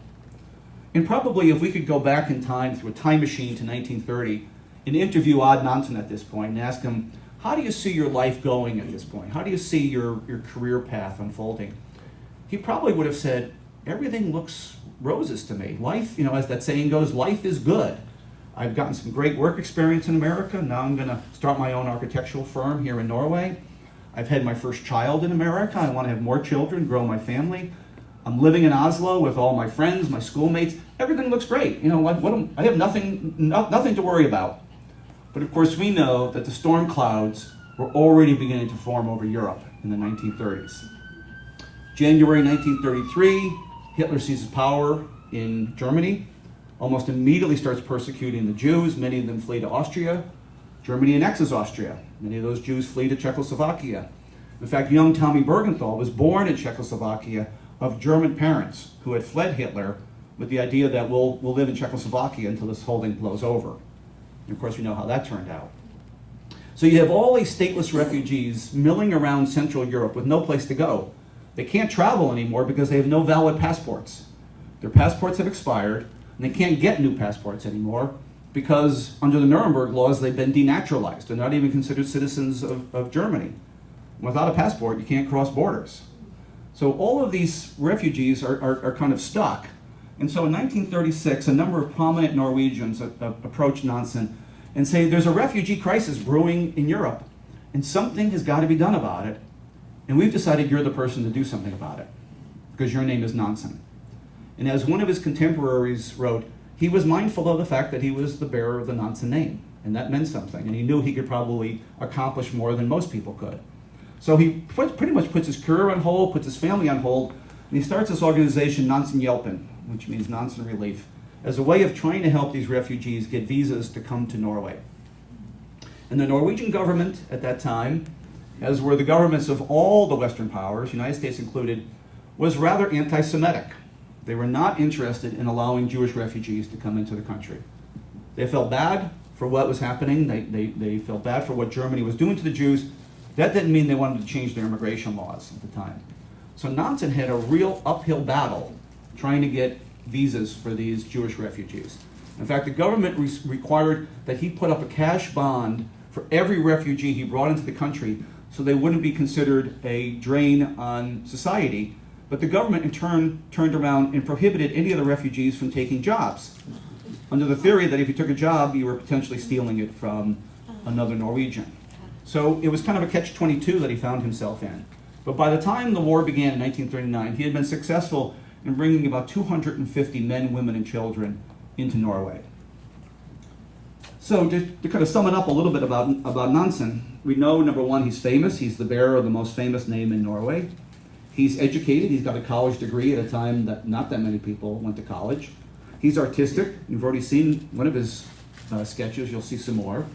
Speaker 1: And probably if we could go back in time through a time machine to 1930 and interview Odd Nansen at this point and ask him, how do you see your life going at this point? How do you see your career path unfolding? He probably would have said, everything looks roses to me. Life, you know, as that saying goes, life is good. I've gotten some great work experience in America. Now I'm going to start my own architectural firm here in Norway. I've had my first child in America. I want to have more children, grow my family. I'm living in Oslo with all my friends, my schoolmates. Everything looks great. You know, I have nothing to worry about. But of course, we know that the storm clouds were already beginning to form over Europe in the 1930s. January 1933, Hitler seizes power in Germany, almost immediately starts persecuting the Jews. Many of them flee to Austria. Germany annexes Austria. Many of those Jews flee to Czechoslovakia. In fact, young Tommy Bergenthal was born in Czechoslovakia of German parents who had fled Hitler with the idea that we'll live in Czechoslovakia until this whole thing blows over. And of course, we know how that turned out. So you have all these stateless refugees milling around Central Europe with no place to go. They can't travel anymore because they have no valid passports. Their passports have expired, and they can't get new passports anymore because under the Nuremberg laws, they've been denaturalized. They're not even considered citizens of Germany. Without a passport, you can't cross borders. So all of these refugees are kind of stuck. And so in 1936, a number of prominent Norwegians approached Nansen and say, there's a refugee crisis brewing in Europe, and something has got to be done about it. And we've decided you're the person to do something about it, because your name is Nansen. And as one of his contemporaries wrote, he was mindful of the fact that he was the bearer of the Nansen name, and that meant something, and he knew he could probably accomplish more than most people could. So he pretty much puts his career on hold, puts his family on hold, and he starts this organization, Nonsan Hjelpen, which means Nonsan Relief, as a way of trying to help these refugees get visas to come to Norway. And the Norwegian government at that time, as were the governments of all the Western powers, United States included, was rather anti-Semitic. They were not interested in allowing Jewish refugees to come into the country. They felt bad for what was happening. They felt bad for what Germany was doing to the Jews. That didn't mean they wanted to change their immigration laws at the time. So Nansen had a real uphill battle trying to get visas for these Jewish refugees. In fact, the government required that he put up a cash bond for every refugee he brought into the country so they wouldn't be considered a drain on society. But the government in turn turned around and prohibited any of the refugees from taking jobs, under the theory that if you took a job, you were potentially stealing it from another Norwegian. So it was kind of a catch-22 that he found himself in. But by the time the war began in 1939, he had been successful in bringing about 250 men, women, and children into Norway. So to kind of sum it up a little bit about Nansen, we know, number one, he's famous. He's the bearer of the most famous name in Norway. He's educated. He's got a college degree at a time that not that many people went to college. He's artistic. You've already seen one of his sketches. You'll see some more.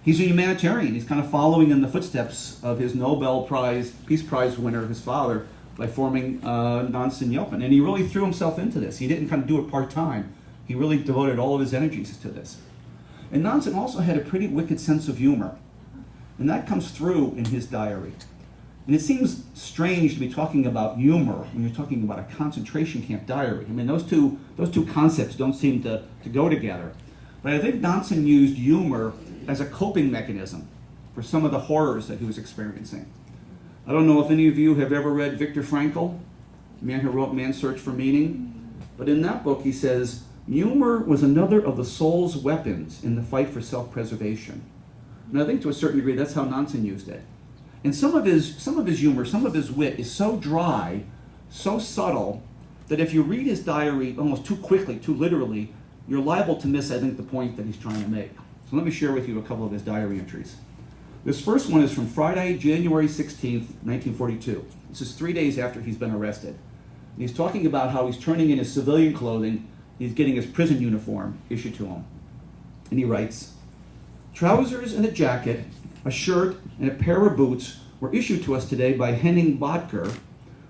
Speaker 1: He's a humanitarian. He's kind of following in the footsteps of his Nobel Prize, Peace Prize winner, his father, by forming Nonsan Hjelpen. And he really threw himself into this. He didn't kind of do it part-time. He really devoted all of his energies to this. And Nansen also had a pretty wicked sense of humor. And that comes through in his diary. And it seems strange to be talking about humor when you're talking about a concentration camp diary. I mean, those two concepts don't seem to go together. But I think Nansen used humor as a coping mechanism for some of the horrors that he was experiencing. I don't know if any of you have ever read Viktor Frankl, the man who wrote Man's Search for Meaning. But in that book he says, humor was another of the soul's weapons in the fight for self-preservation. And I think to a certain degree that's how Nansen used it. And some of his humor, some of his wit is so dry, so subtle, that if you read his diary almost too quickly, too literally, you're liable to miss, I think, the point that he's trying to make. So let me share with you a couple of his diary entries. This first one is from Friday, January 16th, 1942. This is 3 days after he's been arrested. And he's talking about how he's turning in his civilian clothing, he's getting his prison uniform issued to him. And he writes, trousers and a jacket, a shirt, and a pair of boots were issued to us today by Henning Bodker,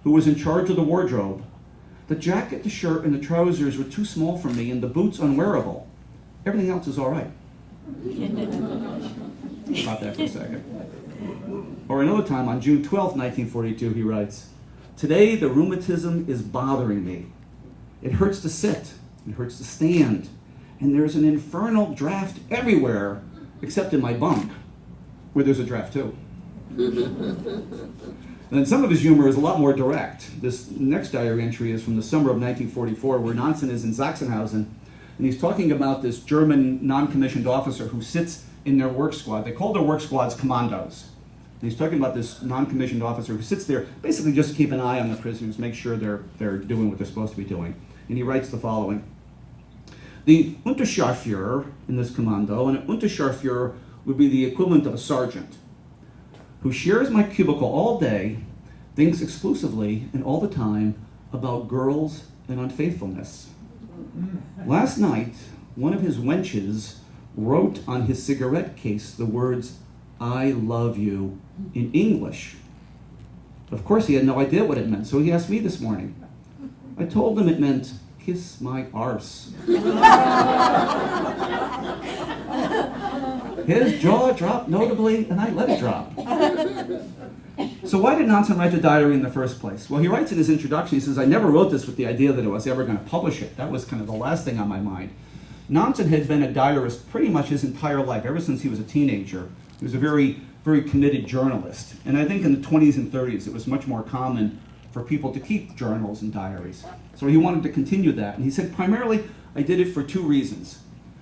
Speaker 1: who was in charge of the wardrobe. The jacket, the shirt, and the trousers were too small for me, and the boots unwearable. Everything else is all right. Stop that for a second. Or another time, on June 12th, 1942, he writes, today the rheumatism is bothering me. It hurts to sit, it hurts to stand, and there's an infernal draft everywhere, except in my bunk, where there's a draft too. And then some of his humor is a lot more direct. This next diary entry is from the summer of 1944, where Nansen is in Sachsenhausen, and he's talking about this German non-commissioned officer who sits in their work squad. They call their work squads commandos. And he's talking about this non-commissioned officer who sits there basically just to keep an eye on the prisoners, make sure they're doing what they're supposed to be doing. And he writes the following. The Unterscharführer in this commando, and an Unterscharführer would be the equivalent of a sergeant, who shares my cubicle all day, thinks exclusively and all the time about girls and unfaithfulness. Last night, one of his wenches wrote on his cigarette case the words, "I love you," in English. Of course, he had no idea what it meant, so he asked me this morning. I told him it meant, "Kiss my arse." His jaw dropped notably, and I let it drop. So why did Nonsan write the diary in the first place? Well, he writes in his introduction, he says, "I never wrote this with the idea that I was ever going to publish it." That was kind of the last thing on my mind. Nonsan had been a diarist pretty much his entire life, ever since he was a teenager. He was a very, very committed journalist. And I think in the 20s and 30s, it was much more common for people to keep journals and diaries. So he wanted to continue that. And he said, primarily, I did it for two reasons.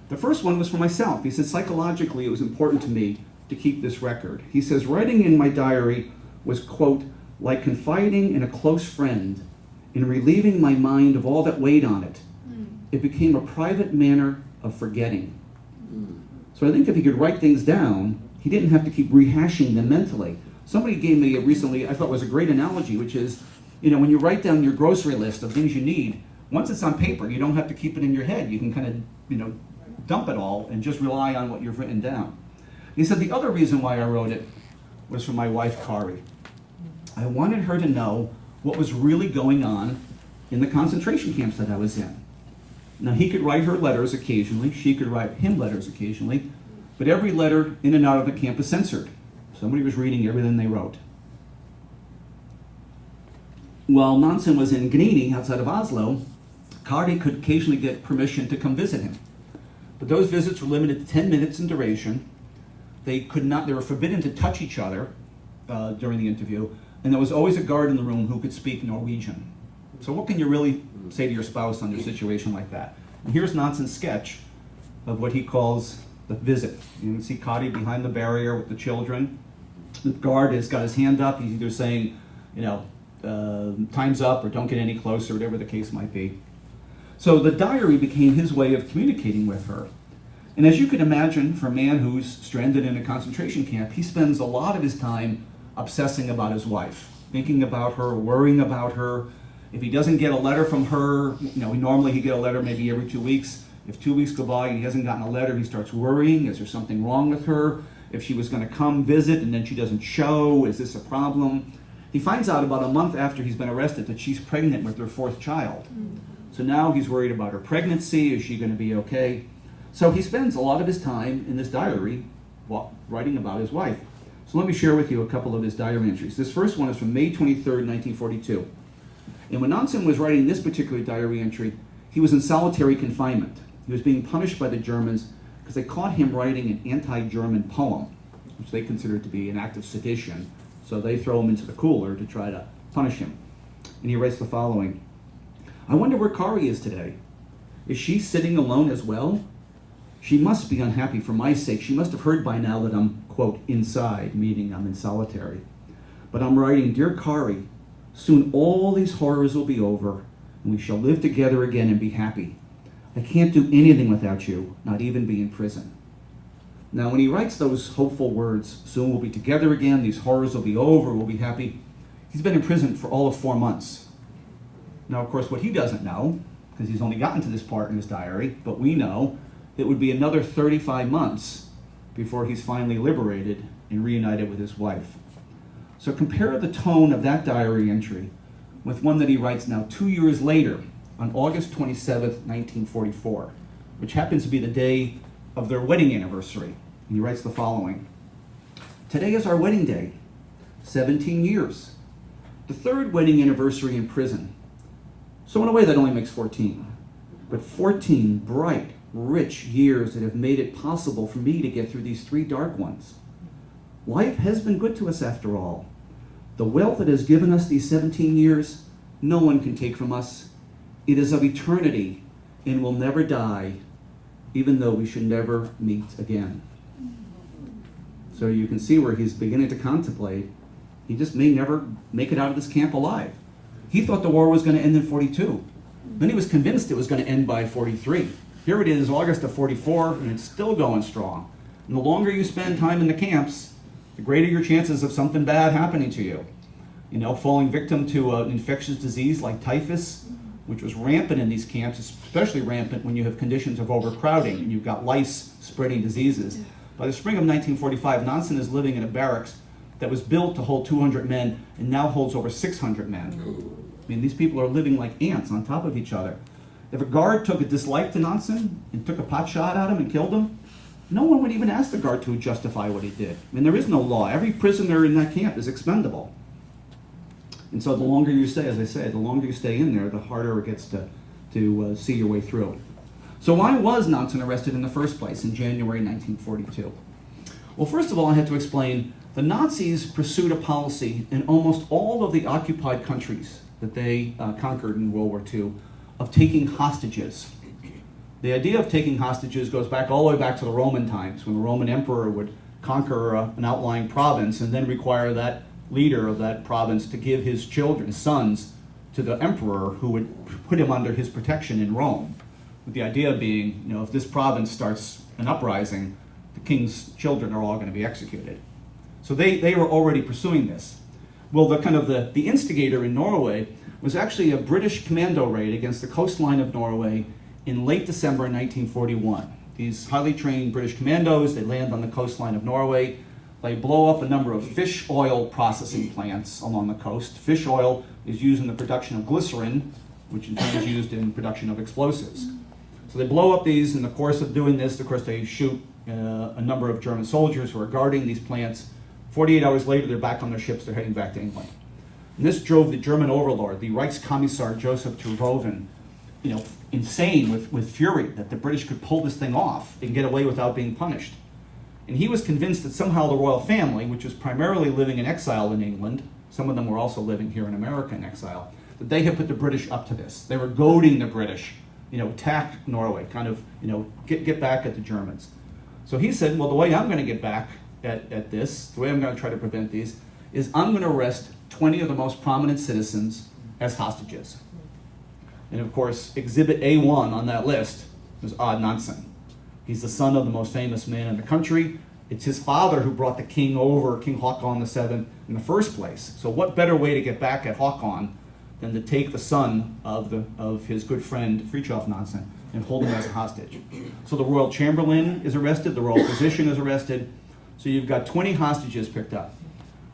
Speaker 1: The first one was for myself. He said, psychologically, it was important to me to keep this record. He says, writing in my diary was, quote, like confiding in a close friend and relieving my mind of all that weighed on it. It became a private manner of forgetting. So I think if he could write things down, he didn't have to keep rehashing them mentally. Somebody gave me recently, I thought was a great analogy, which is, when you write down your grocery list of things you need, once it's on paper, you don't have to keep it in your head. You can kind of, dump it all and just rely on what you've written down. He said the other reason why I wrote it was for my wife, Kari. I wanted her to know what was really going on in the concentration camps that I was in. Now, he could write her letters occasionally, she could write him letters occasionally, but every letter in and out of the camp is censored. Somebody was reading everything they wrote. While Nansen was in Grini, outside of Oslo, Kari could occasionally get permission to come visit him. But those visits were limited to 10 minutes in duration. They were forbidden to touch each other during the interview, and there was always a guard in the room who could speak Norwegian. So what can you really say to your spouse under a situation like that? And here's Nansen's sketch of what he calls the visit. You can see Kari behind the barrier with the children. The guard has got his hand up. He's either saying, time's up or don't get any closer, whatever the case might be. So the diary became his way of communicating with her. And as you can imagine, for a man who's stranded in a concentration camp, he spends a lot of his time obsessing about his wife, thinking about her, worrying about her. If he doesn't get a letter from her, normally he'd get a letter maybe every 2 weeks. If 2 weeks go by and he hasn't gotten a letter, he starts worrying. Is there something wrong with her? If she was going to come visit and then she doesn't show, is this a problem? He finds out about a month after he's been arrested that she's pregnant with their fourth child. So now he's worried about her pregnancy. Is she going to be okay? So he spends a lot of his time in this diary writing about his wife. So let me share with you a couple of his diary entries. This first one is from May 23rd, 1942. And when Nansen was writing this particular diary entry, he was in solitary confinement. He was being punished by the Germans because they caught him writing an anti-German poem, which they considered to be an act of sedition. So they throw him into the cooler to try to punish him. And he writes the following. I wonder where Kari is today. Is she sitting alone as well? She must be unhappy for my sake. She must have heard by now that I'm, quote, inside, meaning I'm in solitary. But I'm writing, Dear Kari, soon all these horrors will be over, and we shall live together again and be happy. I can't do anything without you, not even be in prison. Now, when he writes those hopeful words, soon we'll be together again, these horrors will be over, we'll be happy, he's been in prison for all of 4 months. Now, of course, what he doesn't know, because he's only gotten to this part in his diary, but we know, it would be another 35 months before he's finally liberated and reunited with his wife. So compare the tone of that diary entry with one that he writes now 2 years later, on August 27th, 1944, which happens to be the day of their wedding anniversary. And he writes the following. Today is our wedding day, 17 years. The third wedding anniversary in prison. So in a way that only makes 14. But 14 bright, rich years that have made it possible for me to get through these 3 dark ones. Life has been good to us after all. The wealth that has given us these 17 years, no one can take from us. It is of eternity and will never die, even though we should never meet again. So you can see where he's beginning to contemplate. He just may never make it out of this camp alive. He thought the war was going to end in 42. Then he was convinced it was going to end by 43. Here it is, August of 44, and it's still going strong. And the longer you spend time in the camps, the greater your chances of something bad happening to you. falling victim to an infectious disease like typhus, which was rampant in these camps, especially rampant when you have conditions of overcrowding and you've got lice spreading diseases. By the spring of 1945, Nansen is living in a barracks that was built to hold 200 men and now holds over 600 men. I mean, these people are living like ants on top of each other. If a guard took a dislike to Nansen and took a pot shot at him and killed him, no one would even ask the guard to justify what he did. I mean, there is no law. Every prisoner in that camp is expendable. And so the longer you stay, as I say, the longer you stay in there, the harder it gets to see your way through. So why was Nansen arrested in the first place in January 1942? Well, first of all, I have to explain the Nazis pursued a policy in almost all of the occupied countries that they conquered in World War II of taking hostages. The idea of taking hostages goes back all the way back to the Roman times, when the Roman emperor would conquer an outlying province and then require that leader of that province to give his children, sons, to the emperor who would put him under his protection in Rome. With the idea being, if this province starts an uprising, the king's children are all going to be executed. So they were already pursuing this. Well, the instigator in Norway was actually a British commando raid against the coastline of Norway in late December 1941. These highly trained British commandos, they land on the coastline of Norway. They blow up a number of fish oil processing plants along the coast. Fish oil is used in the production of glycerin, which in turn is used in production of explosives. So they blow up these. In the course of doing this, of course, they shoot a number of German soldiers who are guarding these plants. 48 hours later, they're back on their ships. They're heading back to England. And this drove the German overlord, the Reichskommissar Joseph Terhoven, insane with fury that the British could pull this thing off and get away without being punished. And he was convinced that somehow the royal family, which was primarily living in exile in England, some of them were also living here in America in exile, that they had put the British up to this. They were goading the British, attack Norway, get back at the Germans. So he said, well, the way I'm going to get back at this, the way I'm going to try to prevent these, is I'm going to arrest 20 of the most prominent citizens as hostages. And of course, Exhibit A1 on that list was Odd Nansen. He's the son of the most famous man in the country. It's his father who brought the king over, King Haakon VII, in the first place. So what better way to get back at Haakon than to take the son of his good friend Fridtjof Nansen and hold him as a hostage? So the royal chamberlain is arrested, the royal physician is arrested. So you've got 20 hostages picked up.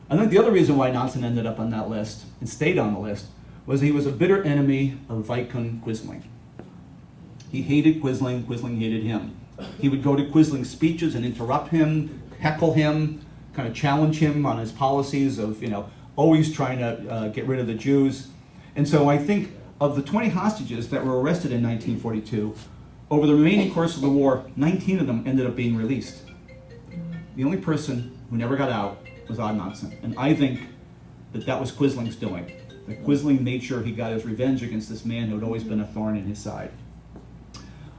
Speaker 1: I think the other reason why Nansen ended up on that list and stayed on the list was he was a bitter enemy of Vidkun Quisling. He hated Quisling, Quisling hated him. He would go to Quisling's speeches and interrupt him, heckle him, kind of challenge him on his policies of, always trying to get rid of the Jews. And so I think of the 20 hostages that were arrested in 1942, over the remaining course of the war, 19 of them ended up being released. The only person who never got out was Odd Nansen. And I think that was Quisling's doing. That Quisling made sure he got his revenge against this man who had always been a thorn in his side.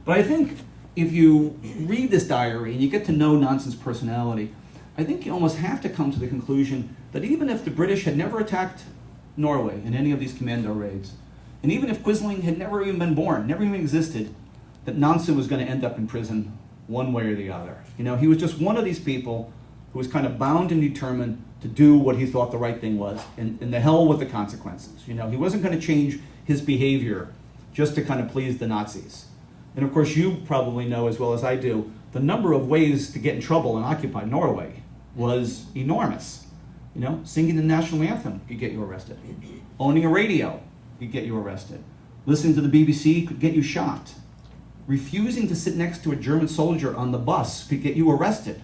Speaker 1: But I think if you read this diary and you get to know Nansen's personality, I think you almost have to come to the conclusion that even if the British had never attacked Norway in any of these commando raids, and even if Quisling had never even been born, never even existed, that Nansen was going to end up in prison one way or the other. He was just one of these people who was kind of bound and determined to do what he thought the right thing was, and the hell with the consequences. He wasn't going to change his behavior just to kind of please the Nazis. And of course, you probably know as well as I do, the number of ways to get in trouble in occupied Norway was enormous. Singing the national anthem could get you arrested. Owning a radio could get you arrested. Listening to the BBC could get you shot. Refusing to sit next to a German soldier on the bus could get you arrested.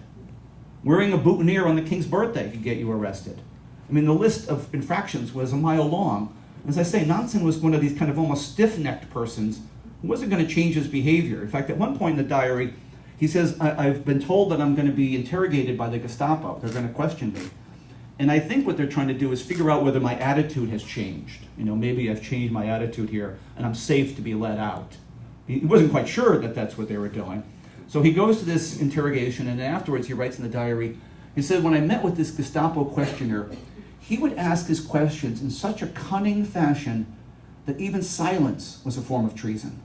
Speaker 1: Wearing a boutonniere on the king's birthday could get you arrested. I mean, the list of infractions was a mile long. As I say, Nansen was one of these kind of almost stiff-necked persons who wasn't going to change his behavior. In fact, at one point in the diary, he says, I've been told that I'm going to be interrogated by the Gestapo. They're going to question me. And I think what they're trying to do is figure out whether my attitude has changed. Maybe I've changed my attitude here, and I'm safe to be let out. He wasn't quite sure that that's what they were doing. So he goes to this interrogation, and afterwards he writes in the diary, he said, when I met with this Gestapo questioner, he would ask his questions in such a cunning fashion that even silence was a form of treason.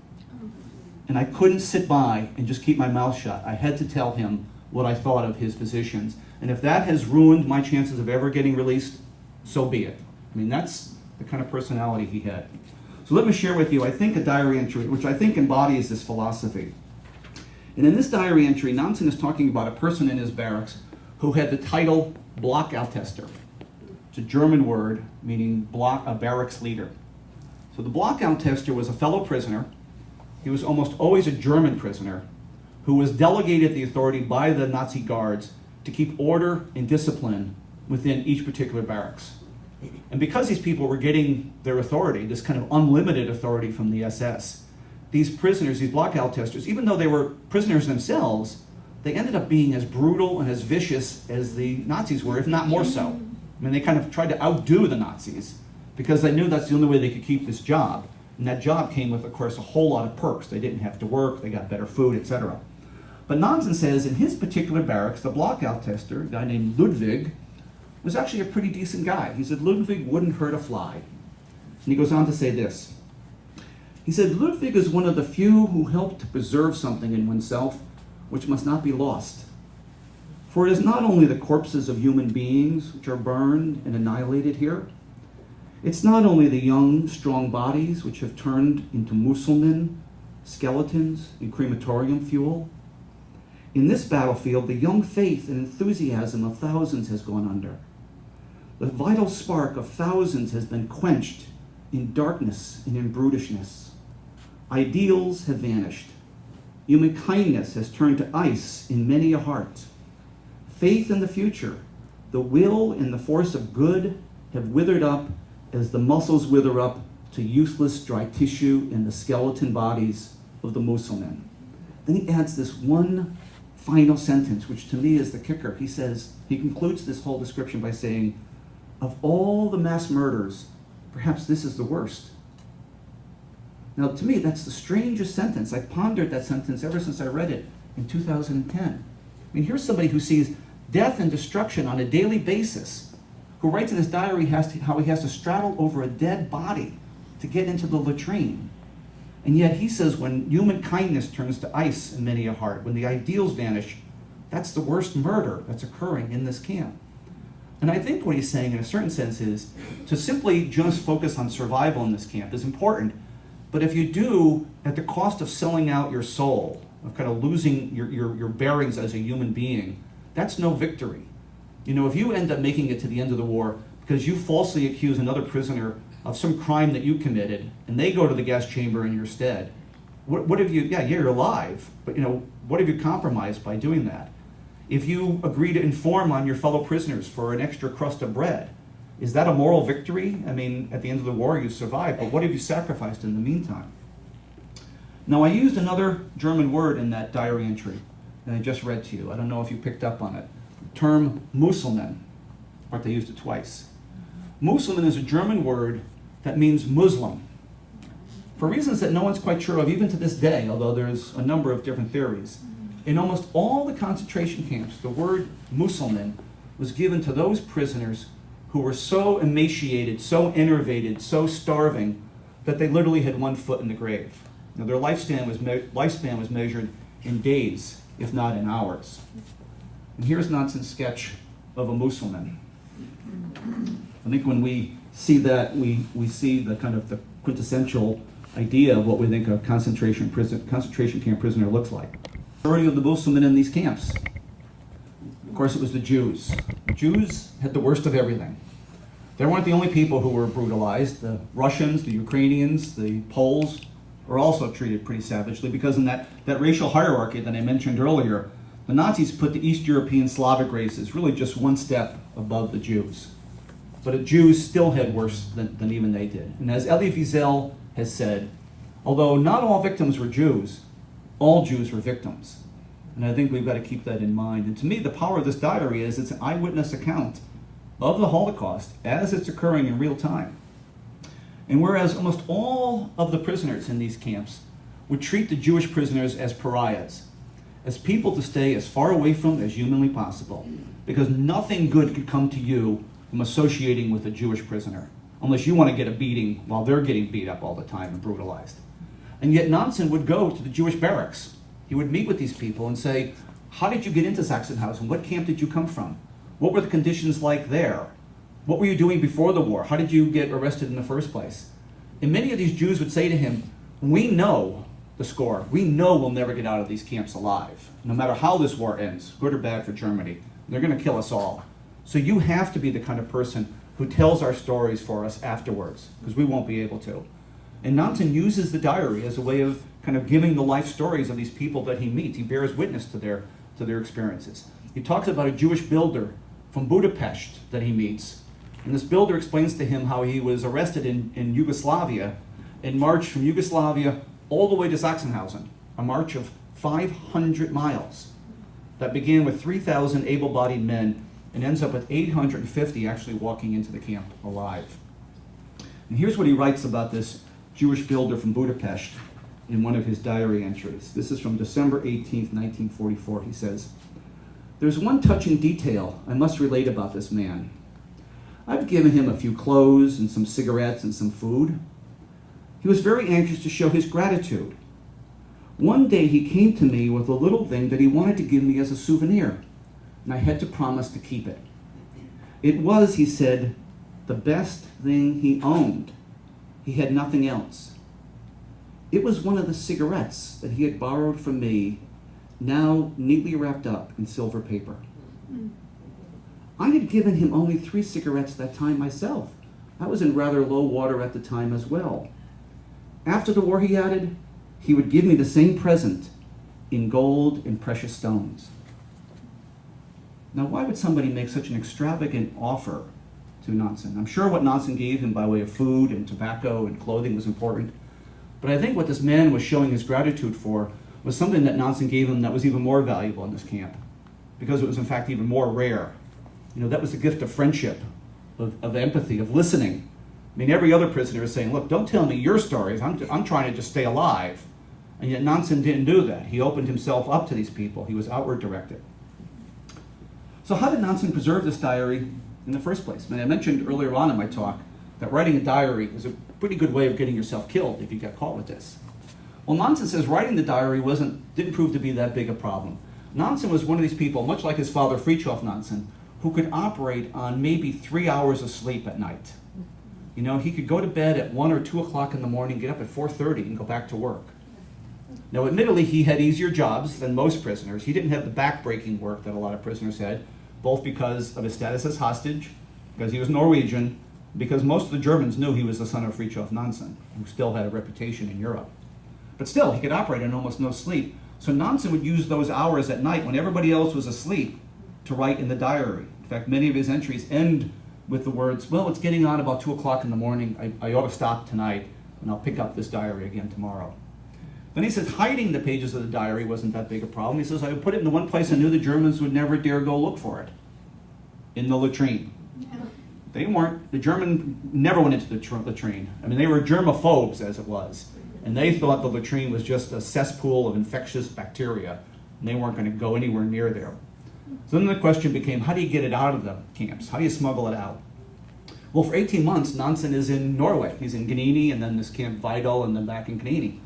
Speaker 1: And I couldn't sit by and just keep my mouth shut. I had to tell him what I thought of his positions. And if that has ruined my chances of ever getting released, so be it. I mean, that's the kind of personality he had. So let me share with you, I think, a diary entry, which I think embodies this philosophy. And in this diary entry, Nansen is talking about a person in his barracks who had the title Blockoutester. It's a German word meaning a barracks leader. So the Blockoutester was a fellow prisoner. He was almost always a German prisoner who was delegated the authority by the Nazi guards to keep order and discipline within each particular barracks. And because these people were getting their authority, this kind of unlimited authority from the SS, these prisoners, these Blockoutesters, even though they were prisoners themselves, they ended up being as brutal and as vicious as the Nazis were, if not more so. I mean, they kind of tried to outdo the Nazis because they knew that's the only way they could keep this job. And that job came with, of course, a whole lot of perks. They didn't have to work, they got better food, etc. But Nansen says in his particular barracks, the Blockoutester, a guy named Ludwig, was actually a pretty decent guy. He said Ludwig wouldn't hurt a fly. And he goes on to say this. He said, Ludwig is one of the few who helped to preserve something in oneself which must not be lost. For it is not only the corpses of human beings which are burned and annihilated here. It's not only the young, strong bodies which have turned into Musselmen, skeletons, and crematorium fuel. In this battlefield, the young faith and enthusiasm of thousands has gone under. The vital spark of thousands has been quenched in darkness and in brutishness. Ideals have vanished. Human kindness has turned to ice in many a heart. Faith in the future, the will and the force of good have withered up as the muscles wither up to useless dry tissue in the skeleton bodies of the Musselmen. Then he adds this one final sentence, which to me is the kicker. He says, he concludes this whole description by saying, of all the mass murders, perhaps this is the worst. Now, to me, that's the strangest sentence. I've pondered that sentence ever since I read it in 2010. I mean, here's somebody who sees death and destruction on a daily basis, who writes in his diary how he has to straddle over a dead body to get into the latrine. And yet he says when human kindness turns to ice in many a heart, when the ideals vanish, that's the worst murder that's occurring in this camp. And I think what he's saying in a certain sense is to simply just focus on survival in this camp is important, but if you do, at the cost of selling out your soul, of kind of losing your bearings as a human being, that's no victory. You know, if you end up making it to the end of the war because you falsely accuse another prisoner of some crime that you committed, and they go to the gas chamber in your stead, what have you, yeah, you're alive, but you know, what have you compromised by doing that? If you agree to inform on your fellow prisoners for an extra crust of bread, is that a moral victory? I mean, at the end of the war, you survived, but what have you sacrificed in the meantime? Now, I used another German word in that diary entry that I just read to you. I don't know if you picked up on it. The term Musselmen, or they used it twice. Musselmen is a German word that means Muslim, for reasons that no one's quite sure of, even to this day, although there's a number of different theories. In almost all the concentration camps, the word Musselmen was given to those prisoners who were so emaciated, so enervated, so starving, that they literally had one foot in the grave. Now, their lifespan was measured in days, if not in hours. And here's Nansen's sketch of a Musselman. I think when we see that, we see the kind of the quintessential idea of what we think a concentration camp prisoner looks like. The majority of the Musselmen in these camps, of course, it was the Jews. The Jews had the worst of everything. They weren't the only people who were brutalized. The Russians, the Ukrainians, the Poles were also treated pretty savagely, because in that racial hierarchy that I mentioned earlier, the Nazis put the East European Slavic races really just one step above the Jews. But the Jews still had worse than even they did. And as Elie Wiesel has said, although not all victims were Jews, all Jews were victims. And I think we've got to keep that in mind. And to me, the power of this diary is it's an eyewitness account of the Holocaust as it's occurring in real time. And whereas almost all of the prisoners in these camps would treat the Jewish prisoners as pariahs, as people to stay as far away from as humanly possible, because nothing good could come to you from associating with a Jewish prisoner, unless you want to get a beating while they're getting beat up all the time and brutalized. And yet Nansen would go to the Jewish barracks. He would meet with these people and say, how did you get into Sachsenhausen? What camp did you come from? What were the conditions like there? What were you doing before the war? How did you get arrested in the first place? And many of these Jews would say to him, we know the score. We know we'll never get out of these camps alive, no matter how this war ends, good or bad for Germany. They're going to kill us all. So you have to be the kind of person who tells our stories for us afterwards, because we won't be able to. And Nansen uses the diary as a way of kind of giving the life stories of these people that he meets. He bears witness to their experiences. He talks about a Jewish builder from Budapest that he meets. And this builder explains to him how he was arrested in Yugoslavia and marched from Yugoslavia all the way to Sachsenhausen, a march of 500 miles that began with 3,000 able-bodied men and ends up with 850 actually walking into the camp alive. And here's what he writes about this Jewish builder from Budapest in one of his diary entries. This is from December 18th, 1944. He says, "There's one touching detail I must relate about this man. I've given him a few clothes and some cigarettes and some food. He was very anxious to show his gratitude. One day he came to me with a little thing that he wanted to give me as a souvenir, and I had to promise to keep it. It was, he said, the best thing he owned. He had nothing else. It was one of the cigarettes that he had borrowed from me, now neatly wrapped up in silver paper. I had given him only 3 cigarettes that time myself. I was in rather low water at the time as well. After the war," he added, "he would give me the same present in gold and precious stones." Now, why would somebody make such an extravagant offer to Nansen? I'm sure what Nansen gave him by way of food and tobacco and clothing was important, but I think what this man was showing his gratitude for was something that Nansen gave him that was even more valuable in this camp, because it was in fact even more rare. You know, that was the gift of friendship, of empathy, of listening. I mean, every other prisoner is saying, look, don't tell me your stories, I'm trying to just stay alive. And yet Nansen didn't do that. He opened himself up to these people. He was outward directed. So how did Nansen preserve this diary in the first place? I mean, I mentioned earlier on in my talk that writing a diary is a pretty good way of getting yourself killed if you get caught with this. Well, Nansen says writing the diary didn't prove to be that big a problem. Nansen was one of these people, much like his father Fridtjof Nansen, who could operate on maybe 3 hours of sleep at night. You know, he could go to bed at 1 or 2 o'clock in the morning, get up at 4:30 and go back to work. Now, admittedly, he had easier jobs than most prisoners. He didn't have the back-breaking work that a lot of prisoners had, both because of his status as hostage, because he was Norwegian, because most of the Germans knew he was the son of Fridtjof Nansen, who still had a reputation in Europe. But still, he could operate on almost no sleep. So Nansen would use those hours at night when everybody else was asleep to write in the diary. In fact, many of his entries end with the words, well, it's getting on about 2 o'clock in the morning. I ought to stop tonight, and I'll pick up this diary again tomorrow. Then he says hiding the pages of the diary wasn't that big a problem. He says, I would put it in the one place I knew the Germans would never dare go look for it, in the latrine. The German never went into the latrine. I mean, they were germaphobes, as it was. And they thought the latrine was just a cesspool of infectious bacteria, and they weren't going to go anywhere near there. So then the question became, how do you get it out of the camps? How do you smuggle it out? Well, for 18 months, Nansen is in Norway. He's in Gnini, and then this camp Vidal, and then back in Gnini.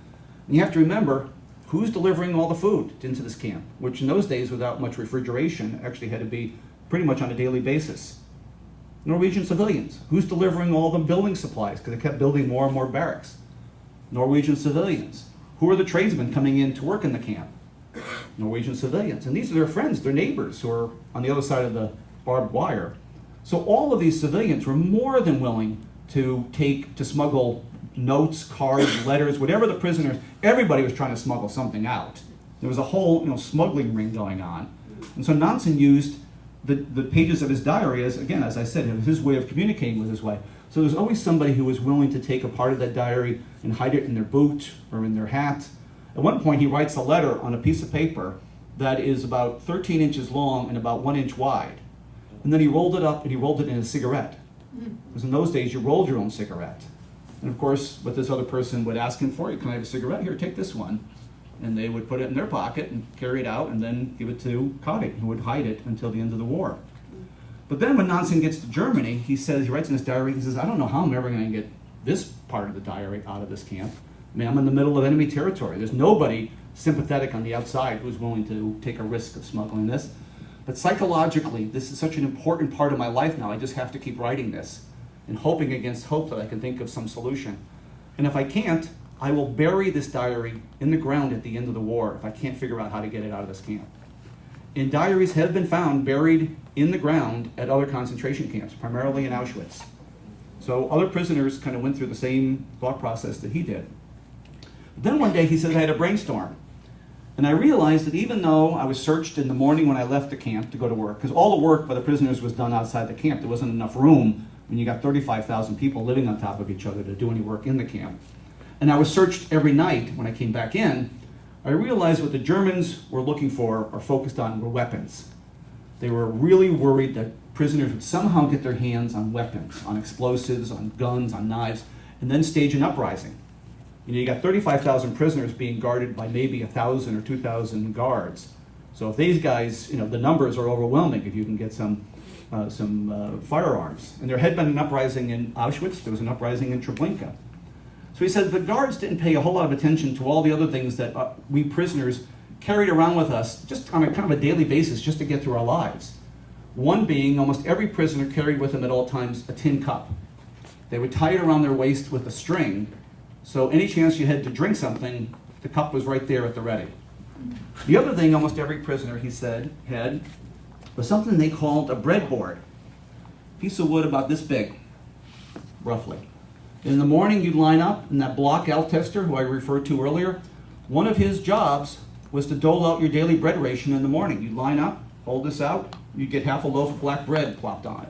Speaker 1: And you have to remember, who's delivering all the food into this camp, which in those days, without much refrigeration, actually had to be pretty much on a daily basis. Norwegian civilians. Who's delivering all the building supplies? Because they kept building more and more barracks. Norwegian civilians. Who are the tradesmen coming in to work in the camp? Norwegian civilians. And these are their friends, their neighbors, who are on the other side of the barbed wire. So all of these civilians were more than willing to smuggle notes, cards, letters, whatever the prisoners, everybody was trying to smuggle something out. There was a whole smuggling ring going on. And so Nansen used the pages of his diary as, again, as I said, his way of communicating with his wife. So there's always somebody who was willing to take a part of that diary and hide it in their boot or in their hat. At one point, he writes a letter on a piece of paper that is about 13 inches long and about 1 inch wide. And then he rolled it up and he rolled it in a cigarette. Because in those days, you rolled your own cigarette. And of course, what this other person would ask him for, can I have a cigarette? Here, take this one. And they would put it in their pocket and carry it out and then give it to Kari, who would hide it until the end of the war. But then when Nansen gets to Germany, he writes in his diary, he says, I don't know how I'm ever going to get this part of the diary out of this camp. I mean, I'm in the middle of enemy territory. There's nobody sympathetic on the outside who's willing to take a risk of smuggling this. But psychologically, this is such an important part of my life now. I just have to keep writing this and hoping against hope that I can think of some solution. And if I can't, I will bury this diary in the ground at the end of the war if I can't figure out how to get it out of this camp. And diaries have been found buried in the ground at other concentration camps, primarily in Auschwitz. So other prisoners kind of went through the same thought process that he did. Then one day he said, I had a brainstorm. And I realized that even though I was searched in the morning when I left the camp to go to work, because all the work by the prisoners was done outside the camp, there wasn't enough room when you got 35,000 people living on top of each other to do any work in the camp. And I was searched every night when I came back in. I realized what the Germans were looking for or focused on were weapons. They were really worried that prisoners would somehow get their hands on weapons, on explosives, on guns, on knives, and then stage an uprising. You got 35,000 prisoners being guarded by maybe 1,000 or 2,000 guards. So if these guys, the numbers are overwhelming if you can get some firearms. And there had been an uprising in Auschwitz, there was an uprising in Treblinka. So he said the guards didn't pay a whole lot of attention to all the other things that we prisoners carried around with us just on a kind of a daily basis just to get through our lives. One being almost every prisoner carried with them at all times a tin cup. They would tie it around their waist with a string, so any chance you had to drink something, the cup was right there at the ready. The other thing almost every prisoner, he said, had was something they called a breadboard. Piece of wood about this big, roughly. In the morning, you'd line up, and that block L tester, who I referred to earlier, one of his jobs was to dole out your daily bread ration in the morning. You'd line up, hold this out, you'd get half a loaf of black bread plopped on it.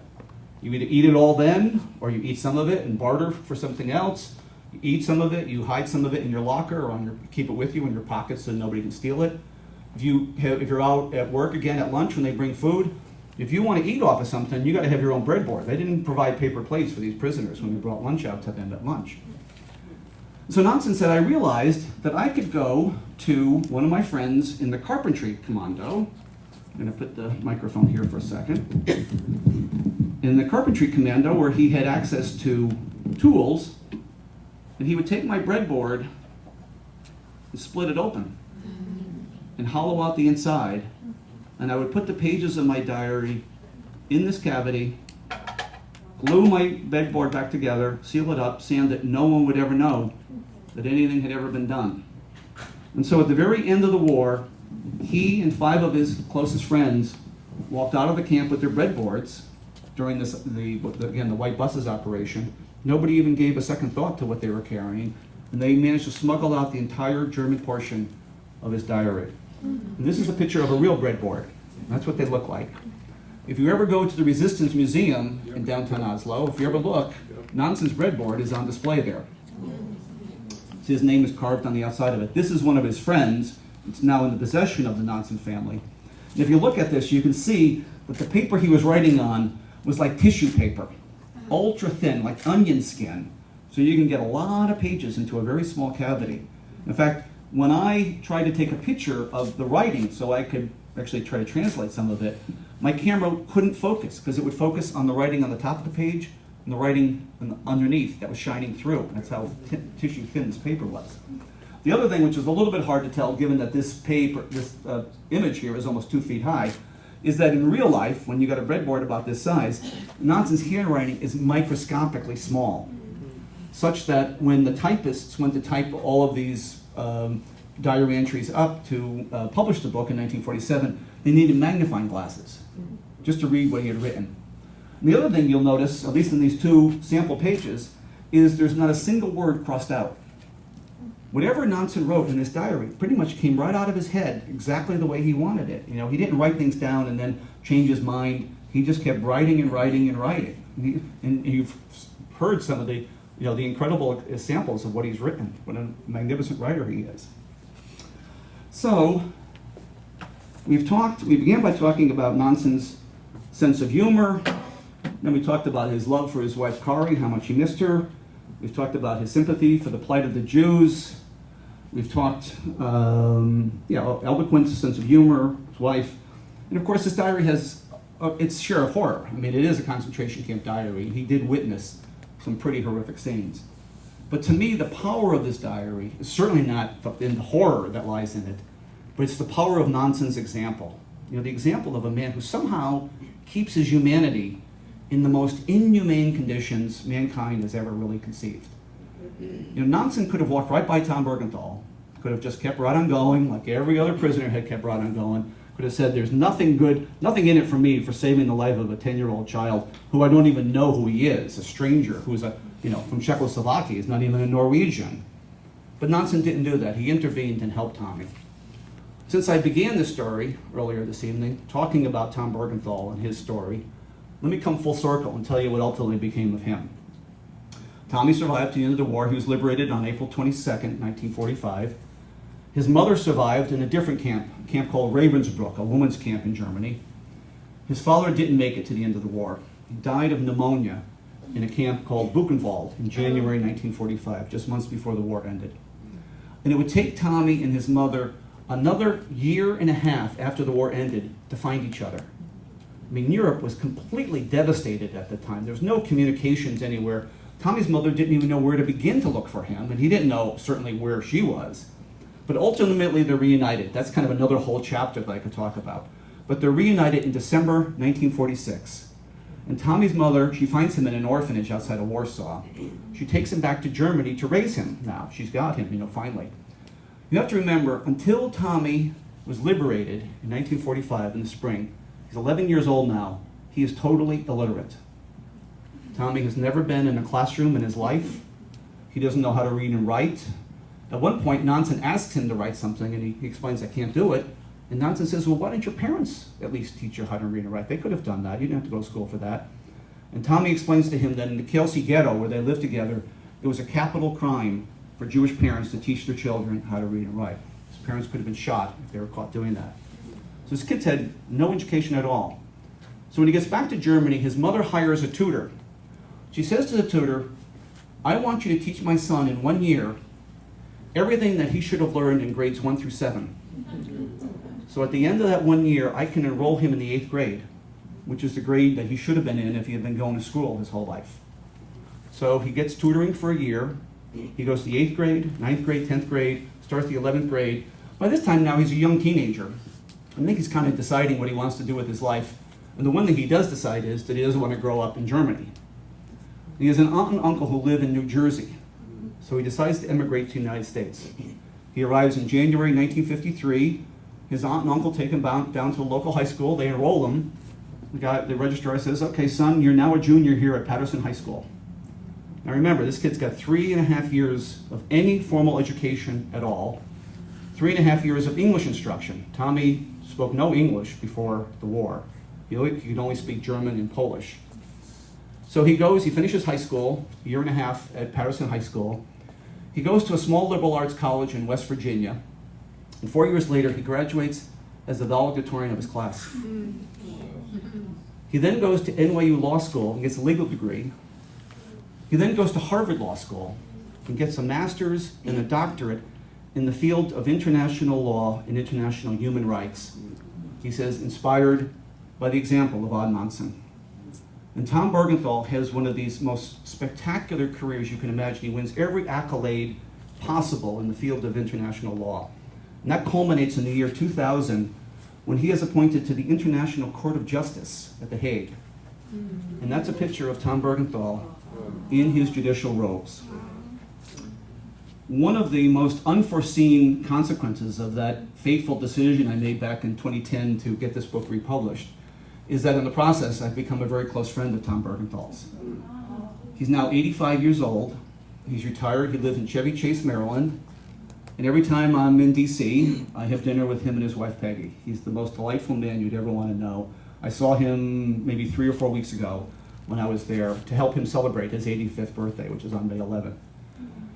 Speaker 1: You either eat it all then, or you eat some of it and barter for something else. You eat some of it, you hide some of it in your locker, or keep it with you in your pocket so nobody can steal it. If you're out at work again at lunch when they bring food, if you want to eat off of something, you got to have your own breadboard. They didn't provide paper plates for these prisoners when we brought lunch out to them at lunch. So Nansen said, I realized that I could go to one of my friends in the carpentry commando. I'm going to put the microphone here for a second. In the carpentry commando, where he had access to tools, and he would take my breadboard and split it open and hollow out the inside. And I would put the pages of my diary in this cavity, glue my bedboard back together, seal it up, sand it, no one would ever know that anything had ever been done. And so at the very end of the war, he and 5 of his closest friends walked out of the camp with their breadboards during the white buses operation. Nobody even gave a second thought to what they were carrying, and they managed to smuggle out the entire German portion of his diary. And this is a picture of a real breadboard. That's what they look like. If you ever go to the Resistance Museum in downtown Oslo, if you ever look, Nansen's breadboard is on display there. So his name is carved on the outside of it. This is one of his friends. It's now in the possession of the Nonsan family. And if you look at this, you can see that the paper he was writing on was like tissue paper, ultra thin, like onion skin. So you can get a lot of pages into a very small cavity. In fact, when I tried to take a picture of the writing so I could actually try to translate some of it, my camera couldn't focus because it would focus on the writing on the top of the page and the writing underneath that was shining through. That's how tissue thin this paper was. The other thing, which is a little bit hard to tell given that this image here is almost 2 feet high, is that in real life, when you got a breadboard about this size, Nansen's handwriting is microscopically small, such that when the typists went to type all of these diary entries up to publish the book in 1947, they needed magnifying glasses just to read what he had written. And the other thing you'll notice, at least in these 2 sample pages, is there's not a single word crossed out. Whatever Nansen wrote in this diary pretty much came right out of his head exactly the way he wanted it. He didn't write things down and then change his mind. He just kept writing and writing and writing. And you've heard some of the incredible samples of what he's written. What a magnificent writer he is. So, we began by talking about Nansen's sense of humor. Then we talked about his love for his wife Kari, how much he missed her. We've talked about his sympathy for the plight of the Jews. We've talked, eloquent sense of humor, his wife. And of course, this diary has its share of horror. I mean, it is a concentration camp diary. He did witness some pretty horrific scenes. But to me, the power of this diary is certainly not in the horror that lies in it, but it's the power of Nansen's example. the example of a man who somehow keeps his humanity in the most inhumane conditions mankind has ever really conceived. Nonsan could have walked right by Tom Bergenthal, could have just kept right on going, like every other prisoner had kept right on going, could have said, there's nothing good, nothing in it for me for saving the life of a 10-year-old child who I don't even know who he is, a stranger who's from Czechoslovakia, is not even a Norwegian. But Nonsan didn't do that. He intervened and helped Tommy. Since I began this story earlier this evening, talking about Tom Bergenthal and his story, let me come full circle and tell you what ultimately became of him. Tommy survived to the end of the war. He was liberated on April 22nd, 1945. His mother survived in a different camp, a camp called Ravensbrück, a women's camp in Germany. His father didn't make it to the end of the war. He died of pneumonia in a camp called Buchenwald in January 1945, just months before the war ended. And it would take Tommy and his mother another year and a half after the war ended to find each other. Europe was completely devastated at the time. There was no communications anywhere. Tommy's mother didn't even know where to begin to look for him, and he didn't know certainly where she was. But ultimately, they're reunited. That's kind of another whole chapter that I could talk about. But they're reunited in December 1946. And Tommy's mother, she finds him in an orphanage outside of Warsaw. She takes him back to Germany to raise him now. She's got him, finally. You have to remember, until Tommy was liberated in 1945 in the spring, he's 11 years old now, he is totally illiterate. Tommy has never been in a classroom in his life. He doesn't know how to read and write. At one point, Nonsan asks him to write something, and he explains, I can't do it. And Nonsan says, well, why didn't your parents at least teach you how to read and write? They could have done that. You didn't have to go to school for that. And Tommy explains to him that in the Kielce ghetto, where they lived together, it was a capital crime for Jewish parents to teach their children how to read and write. His parents could have been shot if they were caught doing that. So his kids had no education at all. So when he gets back to Germany, his mother hires a tutor. She says to the tutor, I want you to teach my son in 1 year everything that he should have learned in grades 1 through 7. So at the end of that 1 year, I can enroll him in the 8th grade, which is the grade that he should have been in if he had been going to school his whole life. So he gets tutoring for a year. He goes to the 8th grade, 9th grade, 10th grade, starts the 11th grade. By this time now, he's a young teenager. I think he's kind of deciding what he wants to do with his life. And the one thing he does decide is that he doesn't want to grow up in Germany. He has an aunt and uncle who live in New Jersey. So he decides to emigrate to the United States. He arrives in January 1953. His aunt and uncle take him down to the local high school. They enroll him. The registrar says, okay, son, you're now a junior here at Patterson High School. Now remember, this kid's got 3.5 years of any formal education at all, 3.5 years of English instruction. Tommy spoke no English before the war. He could only speak German and Polish. So he finishes high school, a year and a half at Patterson High School. He goes to a small liberal arts college in West Virginia. And 4 years later, he graduates as the valedictorian of his class. He then goes to NYU Law School and gets a legal degree. He then goes to Harvard Law School and gets a master's and a doctorate in the field of international law and international human rights. He says, inspired by the example of Odd Nansen. And Tom Bergenthal has one of these most spectacular careers you can imagine. He wins every accolade possible in the field of international law. And that culminates in the year 2000 when he is appointed to the International Court of Justice at The Hague. And that's a picture of Tom Bergenthal in his judicial robes. One of the most unforeseen consequences of that fateful decision I made back in 2010 to get this book republished is that in the process I've become a very close friend of Tom Bergenthal's. He's now 85 years old. He's retired. He lives in Chevy Chase, Maryland. And every time I'm in D.C., I have dinner with him and his wife, Peggy. He's the most delightful man you'd ever want to know. I saw him maybe 3 or 4 weeks ago when I was there to help him celebrate his 85th birthday, which is on May 11th.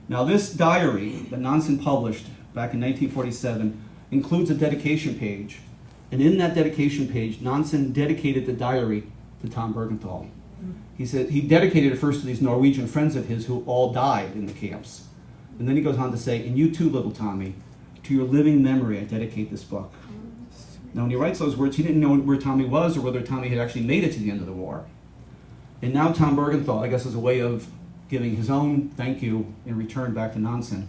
Speaker 1: Now, this diary that Nonsan published back in 1947 includes a dedication page. And in that dedication page, Nonsan dedicated the diary to Tom Bergenthal. He said he dedicated it first to these Norwegian friends of his who all died in the camps. And then he goes on to say, and you too, little Tommy, to your living memory I dedicate this book. Now when he writes those words, he didn't know where Tommy was or whether Tommy had actually made it to the end of the war. And now Tom Bergenthal, I guess as a way of giving his own thank you in return back to Nonsan,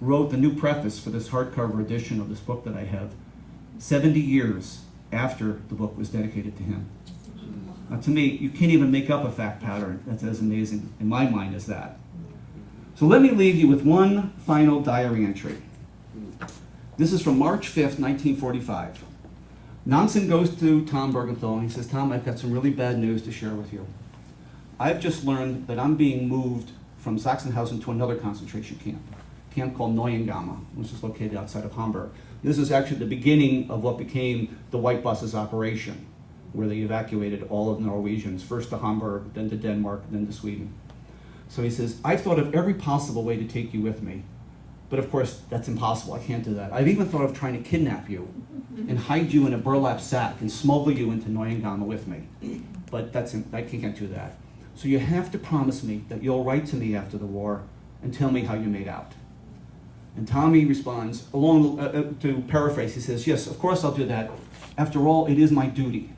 Speaker 1: wrote the new preface for this hardcover edition of this book that I have, 70 years after the book was dedicated to him. To me, you can't even make up a fact pattern that's as amazing in my mind as that. So let me leave you with one final diary entry. This is from March 5th, 1945. Nansen goes to Tom Bergenthal and he says, Tom, I've got some really bad news to share with you. I've just learned that I'm being moved from Sachsenhausen to another concentration camp called Neuengamme, which is located outside of Hamburg. This is actually the beginning of what became the White Buses operation, where they evacuated all of the Norwegians, first to Hamburg, then to Denmark, then to Sweden. So he says, I've thought of every possible way to take you with me, but of course that's impossible, I can't do that. I've even thought of trying to kidnap you and hide you in a burlap sack and smuggle you into Neuengamme with me, but I can't do that. So you have to promise me that you'll write to me after the war and tell me how you made out. And Tommy responds, to paraphrase, he says, yes, of course I'll do that. After all, it is my duty.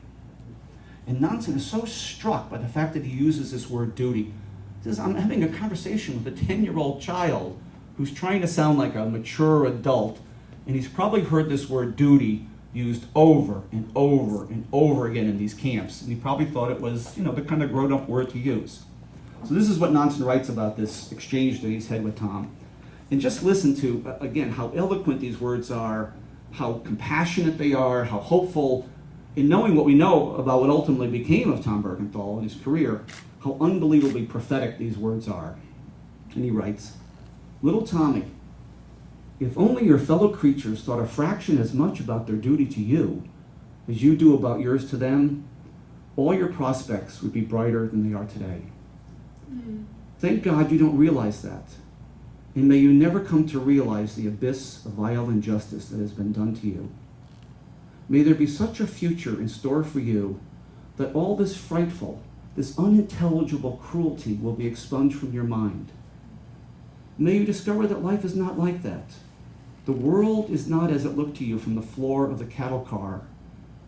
Speaker 1: And Nansen is so struck by the fact that he uses this word duty. He says, I'm having a conversation with a 10-year-old child who's trying to sound like a mature adult, and he's probably heard this word duty used over and over and over again in these camps. And he probably thought it was, the kind of grown-up word to use. So this is what Nansen writes about this exchange that he's had with Tom. And just listen to, again, how eloquent these words are, how compassionate they are, how hopeful, in knowing what we know about what ultimately became of Tom Bergenthal and his career, how unbelievably prophetic these words are. And he writes, little Tommy, if only your fellow creatures thought a fraction as much about their duty to you as you do about yours to them, all your prospects would be brighter than they are today. Thank God you don't realize that. And may you never come to realize the abyss of vile injustice that has been done to you. May there be such a future in store for you that all this frightful, this unintelligible cruelty will be expunged from your mind. May you discover that life is not like that. The world is not as it looked to you from the floor of the cattle car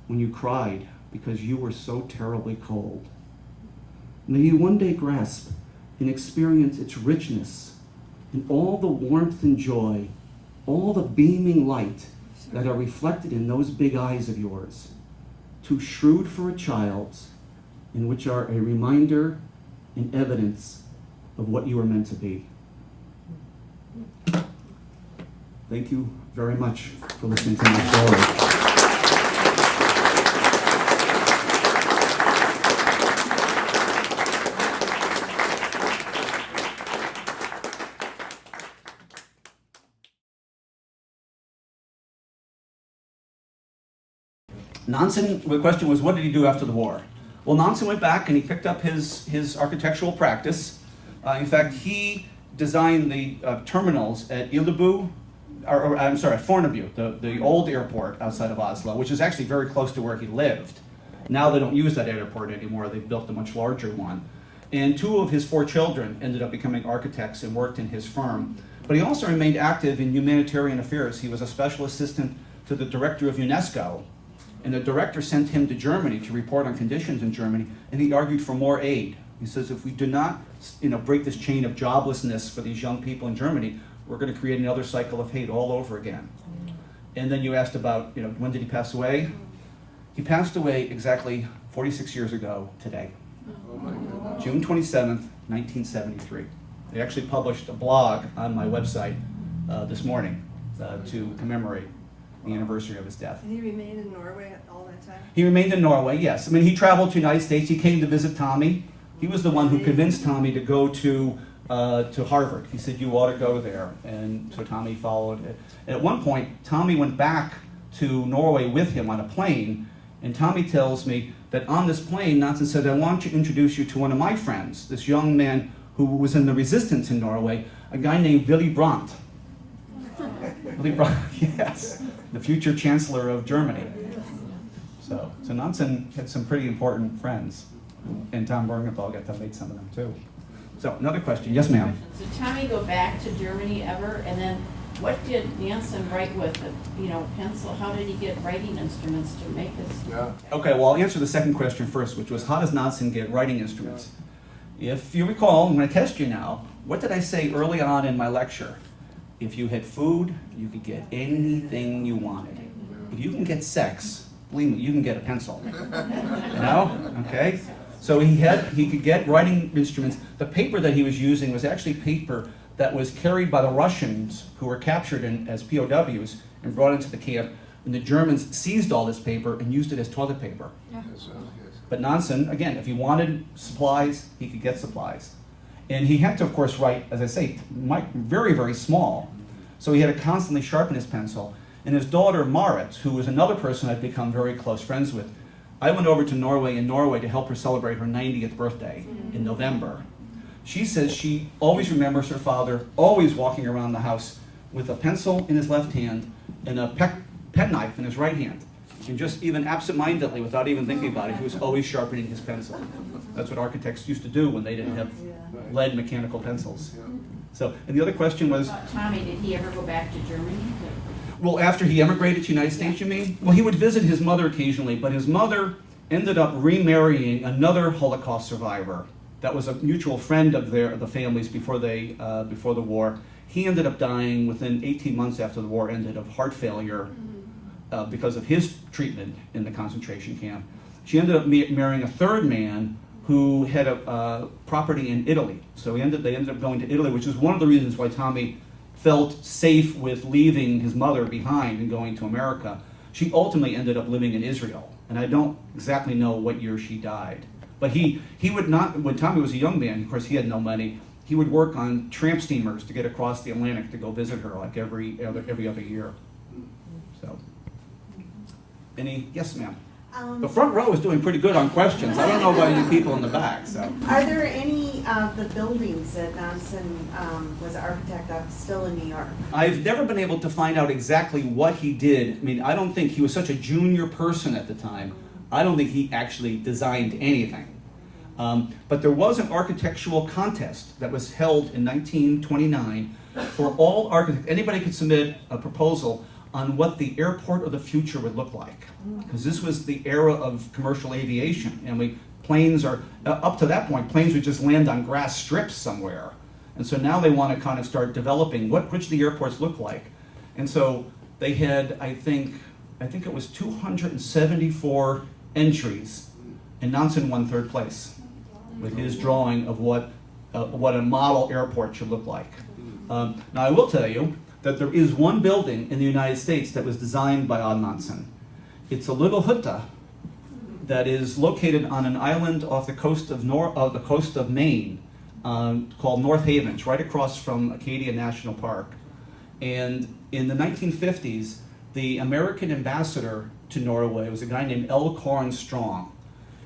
Speaker 1: when you cried because you were so terribly cold. May you one day grasp and experience its richness and all the warmth and joy, all the beaming light that are reflected in those big eyes of yours, too shrewd for a child's, and which are a reminder and evidence of what you are meant to be. Thank you very much for listening to my story. Nansen, the question was, what did he do after the war? Well, Nansen went back and he picked up his architectural practice. In fact, he designed the terminals at Ildebu, at Fornebu, the old airport outside of Oslo, which is actually very close to where he lived. Now they don't use that airport anymore. They've built a much larger one. And 2 of his 4 children ended up becoming architects and worked in his firm. But he also remained active in humanitarian affairs. He was a special assistant to the director of UNESCO. And the director sent him to Germany to report on conditions in Germany, and he argued for more aid. He says, if we do not break this chain of joblessness for these young people in Germany, we're going to create another cycle of hate all over again. And then you asked about, when did he pass away? He passed away exactly 46 years ago today, June 27th, 1973. They actually published a blog on my website this morning to commemorate the anniversary of his death.
Speaker 2: And he remained in Norway all that time?
Speaker 1: He remained in Norway, yes. I mean, he traveled to the United States. He came to visit Tommy. He was the one who convinced Tommy to go to Harvard. He said, you ought to go there. And so Tommy followed it. And at one point, Tommy went back to Norway with him on a plane. And Tommy tells me that on this plane, Nansen said, I want to introduce you to one of my friends, this young man who was in the resistance in Norway, a guy named Willy Brandt. Willy Brandt, yes, the future chancellor of Germany. So Nansen had some pretty important friends, and Tom Bergenthal got to meet some of them too. So another question, yes ma'am.
Speaker 3: Did Tommy go back to Germany ever? And then what did Nansen write with, pencil? How did he get writing instruments to make his?
Speaker 4: Yeah.
Speaker 1: Okay, well I'll answer the second question first, which was how does Nansen get writing instruments? If you recall, I'm going to test you now, what did I say early on in my lecture? If you had food, you could get anything you wanted. If you can get sex, believe me, you can get a pencil. You know? Okay? So he could get writing instruments. The paper that he was using was actually paper that was carried by the Russians who were captured as POWs and brought into the camp. And the Germans seized all this paper and used it as toilet paper.
Speaker 2: Yeah.
Speaker 1: But Nonsan, again, if he wanted supplies, he could get supplies. And he had to, of course, write, as I say, very, very small. So he had to constantly sharpen his pencil. And his daughter, Marit, who was another person I'd become very close friends with, I went over to Norway to help her celebrate her 90th birthday in November. She says she always remembers her father always walking around the house with a pencil in his left hand and a penknife in his right hand. And just even absent-mindedly, without even thinking about it, he was always sharpening his pencil. That's what architects used to do when they didn't have lead mechanical pencils. So, and the other question was,
Speaker 3: Tommy, did he ever go back to Germany?
Speaker 1: well, after he emigrated to the United States, you mean? Well, he would visit his mother occasionally, but his mother ended up remarrying another Holocaust survivor that was a mutual friend of the families before the war. He ended up dying within 18 months after the war ended of heart failure because of his treatment in the concentration camp. She ended up marrying a third man who had a property in Italy. So they ended up going to Italy, which is one of the reasons why Tommy felt safe with leaving his mother behind and going to America. She ultimately ended up living in Israel, and I don't exactly know what year she died. But he would not, when Tommy was a young man, of course he had no money, he would work on tramp steamers to get across the Atlantic to go visit her like every other year. So, yes ma'am? The front row is doing pretty good on questions. I don't know about you people in the back, so.
Speaker 2: Are there any of the buildings that Nansen was architect of still in New York?
Speaker 1: I've never been able to find out exactly what he did. I mean, I don't think he was such a junior person at the time. I don't think he actually designed anything. But there was an architectural contest that was held in 1929 for all architects. Anybody could submit a proposal on what the airport of the future would look like. Because this was the era of commercial aviation, and planes are, up to that point, planes would just land on grass strips somewhere. And so now they want to kind of start developing which the airports look like. And so they had, I think it was 274 entries, and Nonsan won third place with his drawing of what a model airport should look like. Now I will tell you that there is one building in the United States that was designed by Odd Nansen. It's a little hutta that is located on an island off the coast of Maine called North Haven. It's right across from Acadia National Park. And in the 1950s, the American ambassador to Norway was a guy named L. Corin Strong.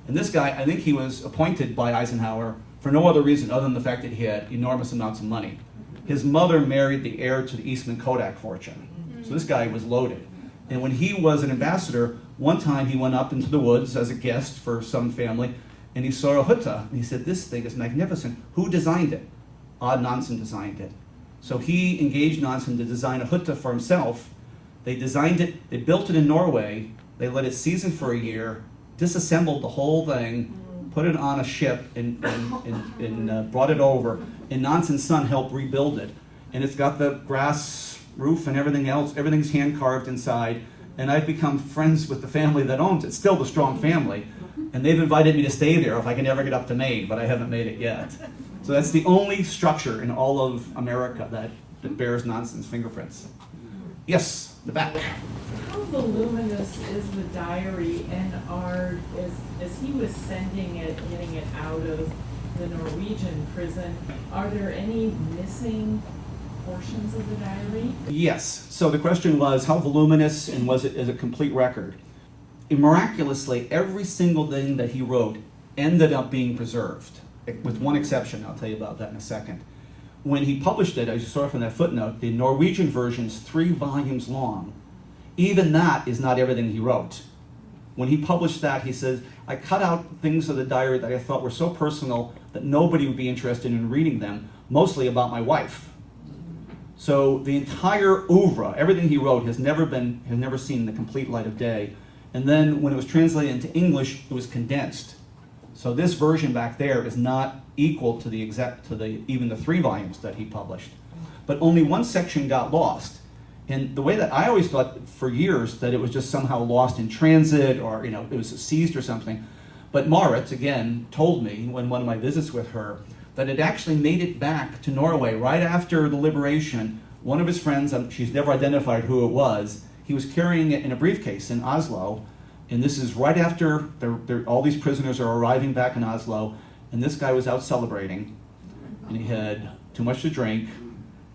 Speaker 1: And this guy, I think he was appointed by Eisenhower for no other reason other than the fact that he had enormous amounts of money. His mother married the heir to the Eastman Kodak fortune. So this guy was loaded. And when he was an ambassador, one time he went up into the woods as a guest for some family, and he saw a hutta, and he said, "This thing is magnificent. Who designed it?" Odd Nansen designed it. So he engaged Nansen to design a hutta for himself. They designed it, they built it in Norway, they let it season for a year, disassembled the whole thing, put it on a ship, and brought it over. And Nansen's son helped rebuild it. And it's got the grass roof and everything else. Everything's hand-carved inside. And I've become friends with the family that owns it. Still the Strong family. And they've invited me to stay there if I can ever get up to Maine, but I haven't made it yet. So that's the only structure in all of America that bears Nansen's fingerprints. Yes, the back.
Speaker 4: How voluminous is the diary, and as he was sending it, getting it out of the Norwegian prison, are there any missing portions of the diary?
Speaker 1: Yes. So the question was, how voluminous, and was it as a complete record? And miraculously, every single thing that he wrote ended up being preserved, with one exception. I'll tell you about that in a second. When he published it, as you saw from that footnote, the Norwegian version is 3 volumes long. Even that is not everything he wrote. When he published that, he says, I cut out things of the diary that I thought were so personal that nobody would be interested in reading them, mostly about my wife. So the entire oeuvre, everything he wrote, has never seen the complete light of day. And then when it was translated into English, it was condensed. So this version back there is not equal to even the 3 volumes that he published. But only one section got lost. And the way that I always thought for years that it was just somehow lost in transit, or it was seized or something. But Marit, again, told me when one of my visits with her that it actually made it back to Norway right after the liberation. One of his friends, she's never identified who it was, he was carrying it in a briefcase in Oslo, and this is right after all these prisoners are arriving back in Oslo, and this guy was out celebrating, and he had too much to drink,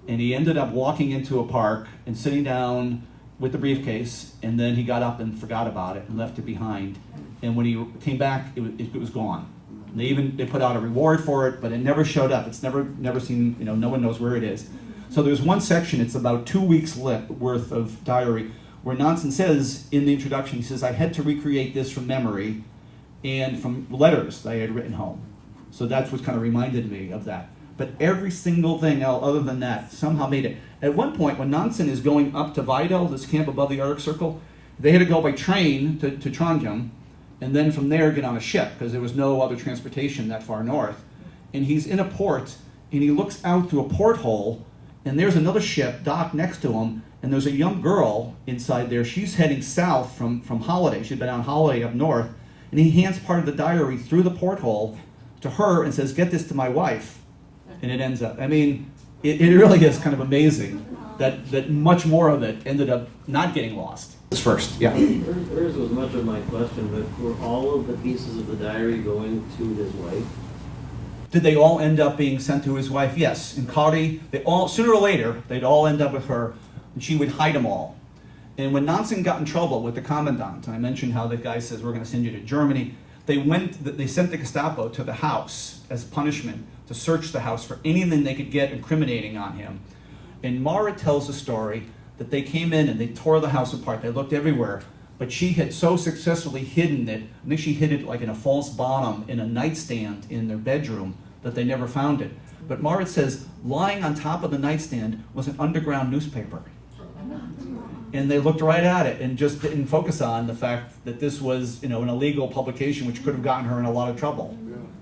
Speaker 1: and he ended up walking into a park and sitting down with the briefcase, and then he got up and forgot about it and left it behind. And when he came back, it was gone. They put out a reward for it, but it never showed up. It's never seen, no one knows where it is. So there's one section, it's about 2 weeks worth of diary, where Nonsan says in the introduction, he says, I had to recreate this from memory and from letters that I had written home. So that's what kind of reminded me of that. But every single thing other than that somehow made it. At one point, when Nonsan is going up to Vidal, this camp above the Arctic Circle, they had to go by train to Trondheim, and then from there get on a ship, because there was no other transportation that far north. And he's in a port, and he looks out through a porthole, and there's another ship docked next to him, and there's a young girl inside there. She's heading south from holiday. She'd been on holiday up north, and he hands part of the diary through the porthole to her and says, get this to my wife. And it ends up, it really is kind of amazing that much more of it ended up not getting lost. First, yeah.
Speaker 5: Hers was much of my question, but were all of the pieces of the diary going to his wife?
Speaker 1: Did they all end up being sent to his wife? Yes. In Kari, sooner or later, they'd all end up with her, and she would hide them all. And when Nansen got in trouble with the commandant, and I mentioned how the guy says, we're going to send you to Germany, they sent the Gestapo to the house as punishment to search the house for anything they could get incriminating on him. And Mara tells the story that they came in and they tore the house apart. They looked everywhere, but she had so successfully hidden it. I think she hid it like in a false bottom in a nightstand in their bedroom that they never found it. But Marit says lying on top of the nightstand was an underground newspaper. And they looked right at it and just didn't focus on the fact that this was, an illegal publication which could have gotten her in a lot of trouble.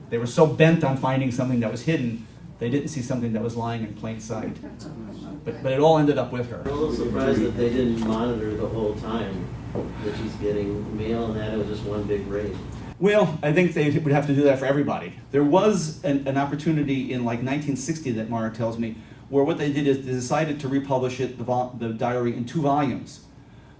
Speaker 1: They were so bent on finding something that was hidden, they didn't see something that was lying in plain sight. But it all ended up with her.
Speaker 5: I'm a little surprised that they didn't monitor the whole time that she's getting mail and that it was just one big raid.
Speaker 1: Well, I think they would have to do that for everybody. There was an opportunity in like 1960 that Mara tells me, where what they did is they decided to republish it, the diary, in 2 volumes.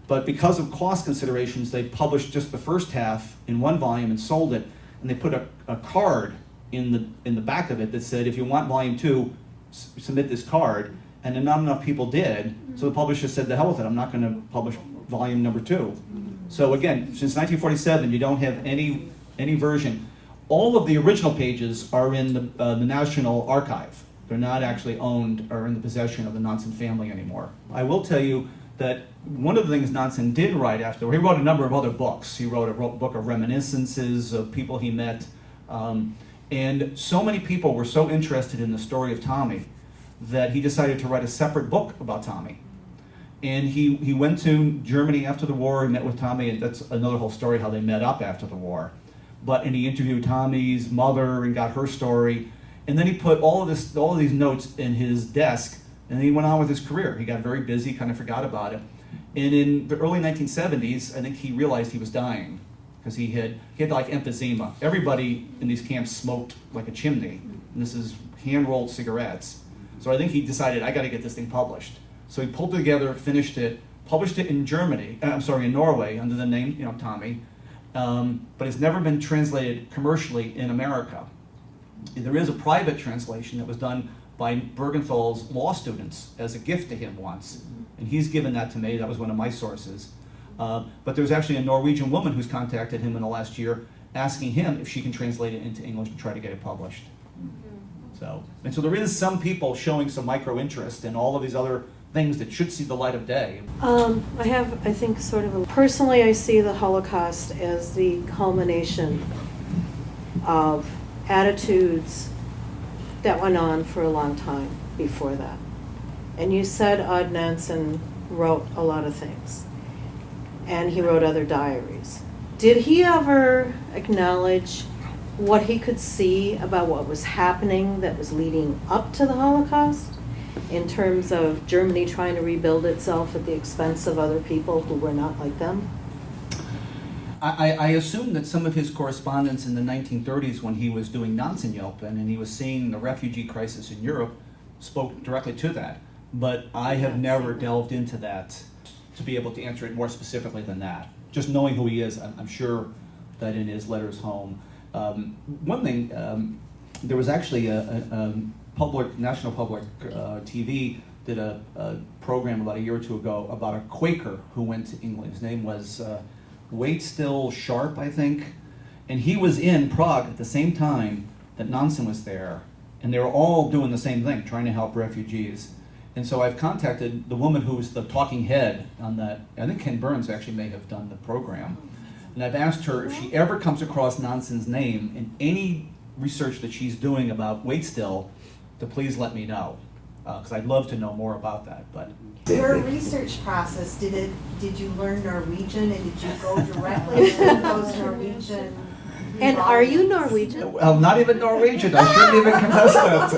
Speaker 1: But because of cost considerations, they published just the first half in 1 volume and sold it. And they put a card in the back of it that said, if you want volume 2, submit this card. And then not enough people did, so the publisher said, the hell with it, I'm not going to publish volume number 2. So again, since 1947, you don't have any version. All of the original pages are in the National Archive. They're not actually owned or in the possession of the Nonsan family anymore. I will tell you that one of the things Nonsan did write after, he wrote a number of other books. He wrote a book of reminiscences of people he met. And so many people were so interested in the story of Tommy that he decided to write a separate book about Tommy. And he went to Germany after the war, he met with Tommy, and that's another whole story how they met up after the war. And he interviewed Tommy's mother and got her story. And then he put all of these notes in his desk, and he went on with his career. He got very busy, kind of forgot about it. And in the early 1970s, I think he realized he was dying because he had like emphysema. Everybody in these camps smoked like a chimney, and this is hand-rolled cigarettes. So I think he decided, I got to get this thing published. So he pulled it together, finished it, published it in in Norway under the name, Tommy, but it's never been translated commercially in America. There is a private translation that was done by Bergenthal's law students as a gift to him once, and he's given that to me. That was one of my sources. But there's actually a Norwegian woman who's contacted him in the last year asking him if she can translate it into English and try to get it published. So there is some people showing some micro interest in all of these other things that should see the light of day.
Speaker 6: I think personally I see the Holocaust as the culmination of attitudes that went on for a long time before that. And you said Odd Nansen wrote a lot of things, and he wrote other diaries. Did he ever acknowledge what he could see about what was happening that was leading up to the Holocaust? in terms of Germany trying to rebuild itself at the expense of other people who were not like them?
Speaker 1: I assume that some of his correspondence in the 1930s when he was doing Nonsan and he was seeing the refugee crisis in Europe spoke directly to that. But I have never delved into that to be able to answer it more specifically than that. Just knowing who he is, I'm sure that in his letters home. One thing, there was actually a national public TV did a program about a year or two ago about a Quaker who went to England. His name was Wait Still Sharp, I think. And he was in Prague at the same time that Nansen was there. And they were all doing the same thing, trying to help refugees. And so I've contacted the woman who was the talking head on that. I think Ken Burns actually may have done the program. And I've asked her if she ever comes across Nansen's name in any research that she's doing about Wait Still, to please let me know. Because I'd love to know more about that. But
Speaker 2: Your research process, did you learn Norwegian and did you go directly to those Norwegian?
Speaker 6: And are you Norwegian?
Speaker 1: well, not even Norwegian. I shouldn't even contest that.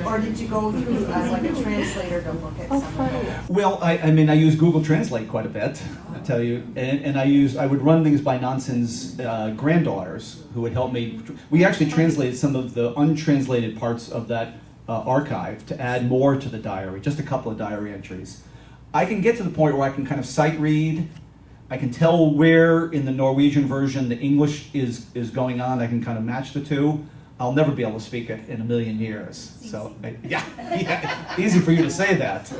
Speaker 2: Or did you go through as like a translator to look at
Speaker 6: Oh,
Speaker 2: some of
Speaker 6: funny.
Speaker 2: those?
Speaker 1: Well, I mean, I use Google Translate quite a bit, I tell you, and I would run things by Nansen's granddaughters who would help me. We actually translated some of the untranslated parts of that archive to add more to the diary, just a couple of diary entries. I can get to the point where I can kind of sight read. I can tell where in the Norwegian version the English is going on. I can kind of match the two. I'll never be able to speak it in a million years. So, yeah, easy for you to say that.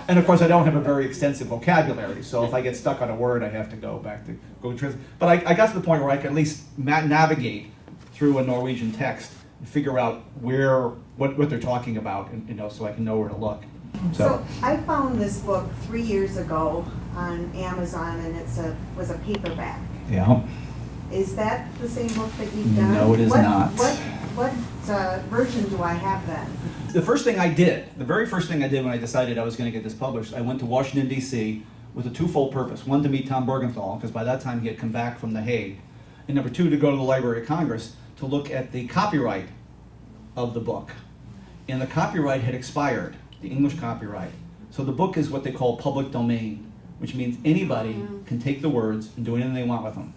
Speaker 1: And of course, I don't have a very extensive vocabulary. So if I get stuck on a word, I have to go back to go translate. But I got to the point where I can at least navigate through a Norwegian text and figure out what they're talking about, and so I can know where to look.
Speaker 2: So I found this book 3 years ago on Amazon, and was a paperback.
Speaker 1: Yeah.
Speaker 2: Is that the same book that you've done?
Speaker 1: No, it is not.
Speaker 2: What version do I have then?
Speaker 1: The very first thing I did when I decided I was going to get this published, I went to Washington, D.C. with a twofold purpose. One, to meet Tom Bergenthal, because by that time he had come back from The Hague. And number two, to go to the Library of Congress to look at the copyright of the book. And the copyright had expired, the English copyright. So the book is what they call public domain, which means anybody can take the words and do anything they want with them.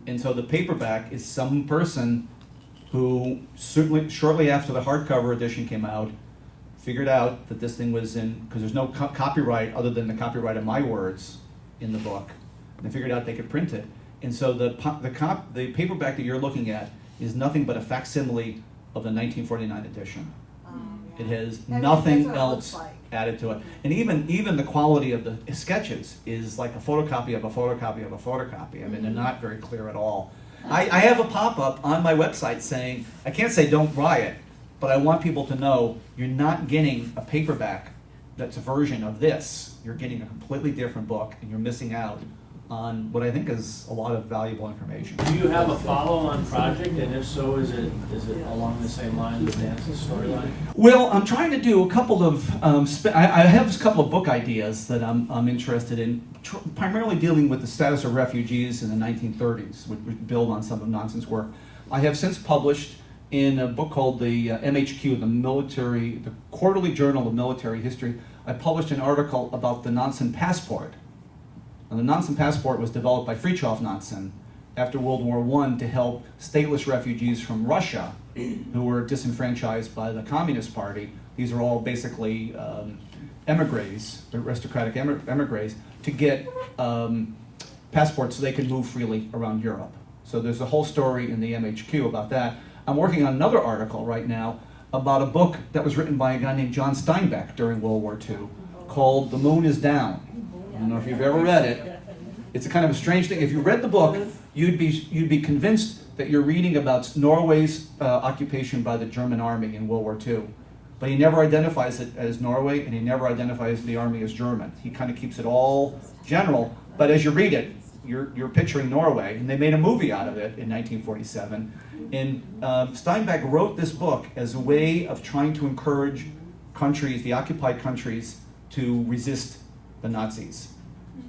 Speaker 1: And so the paperback is some person who, certainly shortly after the hardcover edition came out, figured out that this thing was in, because there's no copyright other than the copyright of my words in the book. And they figured out they could print it. And so the paperback that you're looking at is nothing but a facsimile of the 1949 edition. It has nothing
Speaker 2: that's what it
Speaker 1: else
Speaker 2: looks like.
Speaker 1: added to it. And even the quality of the sketches is like a photocopy of a photocopy of a photocopy. I mean, they're not very clear at all. I have a pop-up on my website saying, I can't say don't buy it, but I want people to know you're not getting a paperback that's a version of this. You're getting a completely different book, and you're missing out on what I think is a lot of valuable information.
Speaker 7: Do you have a follow-on project, and if so, is it along the same lines with Nansen's storyline?
Speaker 1: Well, I'm trying to do a couple of, I have a couple of book ideas that I'm interested in, primarily dealing with the status of refugees in the 1930s, which build on some of Nansen's work. I have since published in a book called the MHQ, the Quarterly Journal of Military History, I published an article about the Nonsan passport. And the Nonsan passport was developed by Fridtjof Nansen after World War I to help stateless refugees from Russia who were disenfranchised by the Communist Party. These are all basically emigres, aristocratic emigres, to get passports so they could move freely around Europe. So there's a whole story in the MHQ about that. I'm working on another article right now about a book that was written by a guy named John Steinbeck during World War II called The Moon is Down. I don't know if you've ever read it. It's a kind of a strange thing. If you read the book, you'd be convinced that you're reading about Norway's occupation by the German army in World War II. But he never identifies it as Norway, and he never identifies the army as German. He kind of keeps it all general, but as you read it, you're picturing Norway, and they made a movie out of it in 1947. And Steinbeck wrote this book as a way of trying to encourage countries, the occupied countries, to resist the Nazis.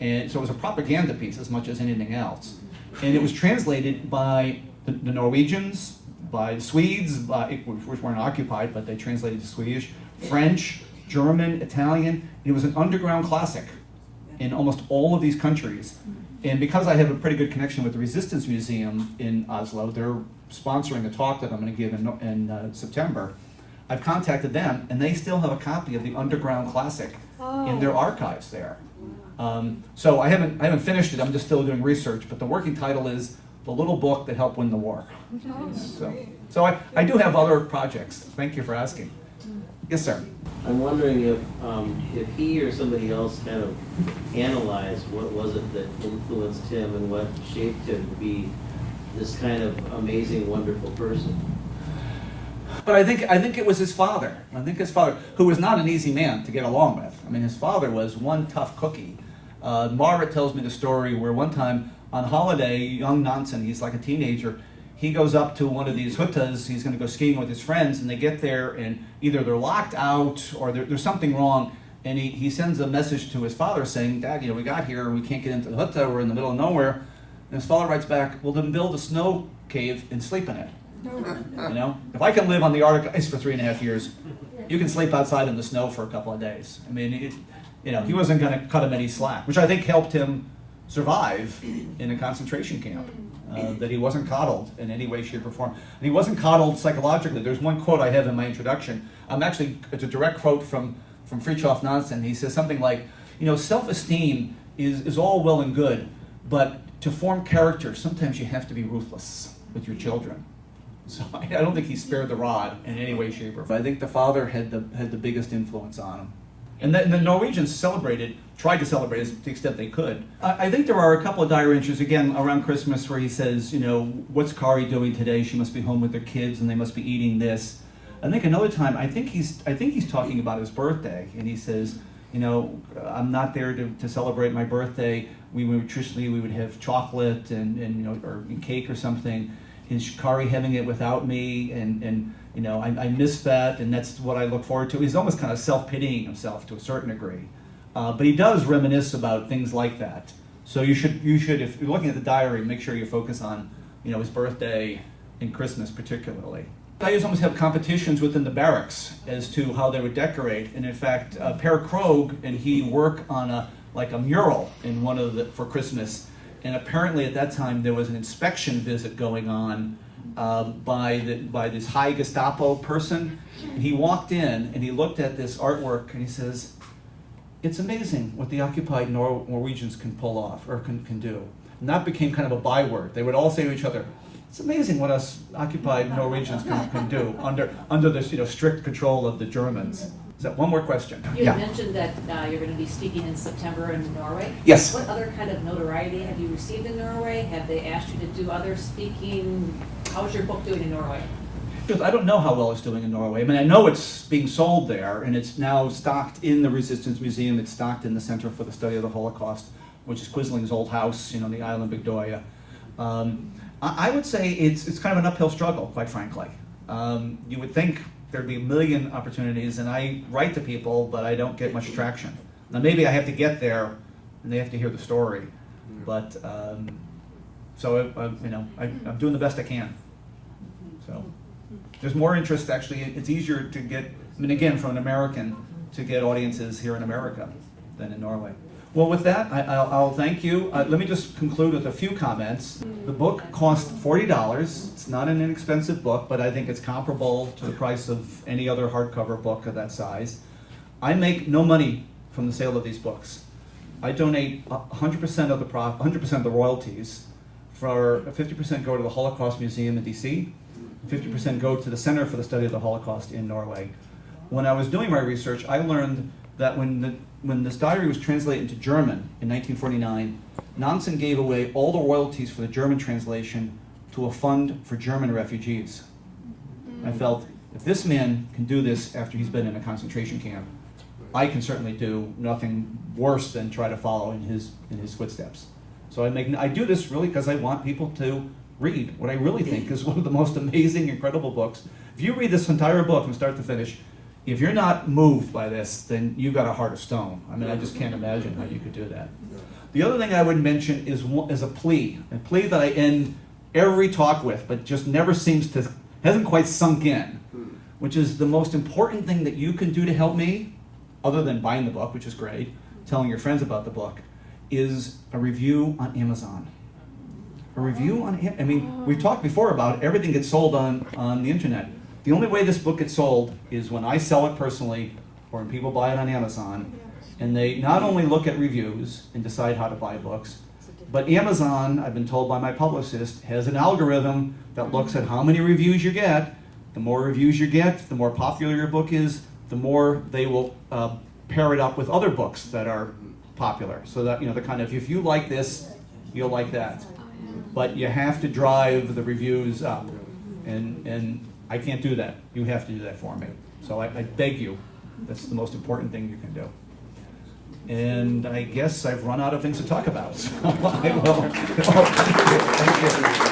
Speaker 1: And so it was a propaganda piece as much as anything else. And it was translated by the Norwegians, by Swedes, which weren't occupied, but they translated to Swedish, French, German, Italian. It was an underground classic in almost all of these countries. And because I have a pretty good connection with the Resistance Museum in Oslo, they're sponsoring a talk that I'm going to give in September. I've contacted them, and they still have a copy of the underground classic in their archives there. So I haven't finished it. I'm just still doing research. But the working title is "The Little Book That Helped Win the War." So I do have other projects. Thank you for asking. Yes, sir.
Speaker 5: I'm wondering if he or somebody else kind of analyzed what was it that influenced him and what shaped him to be this kind of amazing, wonderful person.
Speaker 1: But I think it was his father. I think his father, who was not an easy man to get along with. I mean, his father was one tough cookie. Margaret tells me the story where one time on holiday, young Nansen, he's like a teenager, he goes up to one of these huttas, he's going to go skiing with his friends, and they get there and either they're locked out or there's something wrong, and he sends a message to his father saying, "Dad, we got here and we can't get into the hutta, we're in the middle of nowhere." And his father writes back, "Well, then build a snow cave and sleep in it." If I can live on the Arctic ice for 3.5 years, you can sleep outside in the snow for a couple of days. I mean, he wasn't going to cut him any slack, which I think helped him survive in a concentration camp. That he wasn't coddled in any way, shape, or form. And he wasn't coddled psychologically. There's one quote I have in my introduction. It's a direct quote from Fridtjof Nansen. He says something like, self-esteem is all well and good, but to form character, sometimes you have to be ruthless with your children. So I don't think he spared the rod in any way, shape, or form. I think the father had the biggest influence on him. And the Norwegians tried to celebrate it to the extent they could. I think there are a couple of diary entries, again, around Christmas where he says, "What's Kari doing today? She must be home with her kids and they must be eating this." I think another time, I think he's talking about his birthday, and he says, "I'm not there to celebrate my birthday. We would have chocolate or cake or something. Is Kari having it without me? And I miss that, and that's what I look forward to." He's almost kind of self-pitying himself to a certain degree. But he does reminisce about things like that. So you should, if you're looking at the diary, make sure you focus on, his birthday and Christmas particularly. I used to almost have competitions within the barracks as to how they would decorate. And in fact, Per Krogh and he work on a mural in for Christmas. And apparently at that time there was an inspection visit going on by this high Gestapo person. And he walked in and he looked at this artwork and he says, "It's amazing what the occupied Norwegians can pull off or can do." And that became kind of a byword. They would all say to each other, "It's amazing what us occupied Norwegians can do under this strict control of the Germans." Is that one more question?
Speaker 3: You had mentioned that you're going to be speaking in September in Norway.
Speaker 1: Yes.
Speaker 3: What other kind of notoriety have you received in Norway? Have they asked you to do other speaking? How's your book doing in Norway?
Speaker 1: I don't know how well it's doing in Norway. I mean, I know it's being sold there, and it's now stocked in the Resistance Museum. It's stocked in the Center for the Study of the Holocaust, which is Quisling's old house, on the island of Victoria. I would say it's kind of an uphill struggle, quite frankly. You would think there'd be a million opportunities, and I write to people, but I don't get much traction. Now, maybe I have to get there, and they have to hear the story. But so I'm doing the best I can. So. There's more interest, actually. It's easier to get, again, from an American, to get audiences here in America than in Norway. Well, with that, I'll thank you. Let me just conclude with a few comments. The book cost $40. It's not an inexpensive book, but I think it's comparable to the price of any other hardcover book of that size. I make no money from the sale of these books. I donate 100% of the 100% of the royalties. For 50% go to the Holocaust Museum in D.C., 50% go to the Center for the Study of the Holocaust in Norway. When I was doing my research, I learned that when this diary was translated into German in 1949, Nansen gave away all the royalties for the German translation to a fund for German refugees. I felt, if this man can do this after he's been in a concentration camp, I can certainly do nothing worse than try to follow in his footsteps. So I do this really because I want people to read what I really think is one of the most amazing, incredible books. If you read this entire book from start to finish, if you're not moved by this, then you've got a heart of stone. I mean, I just can't imagine how you could do that. The other thing I would mention is a plea that I end every talk with, but just never seems to hasn't quite sunk in, which is the most important thing that you can do to help me, other than buying the book, which is great, telling your friends about the book, is a review on Amazon. A review on, I mean, we've talked before about everything gets sold on the internet. The only way this book gets sold is when I sell it personally, or when people buy it on Amazon, and they not only look at reviews and decide how to buy books, but Amazon, I've been told by my publicist, has an algorithm that looks at how many reviews you get. The more reviews you get, the more popular your book is, the more they will pair it up with other books that are popular. So that, you know, the kind of, if you like this, you'll like that. But you have to drive the reviews up. And I can't do that. You have to do that for me. So I beg you. That's the most important thing you can do. And I guess I've run out of things to talk about. So I will. Thank you.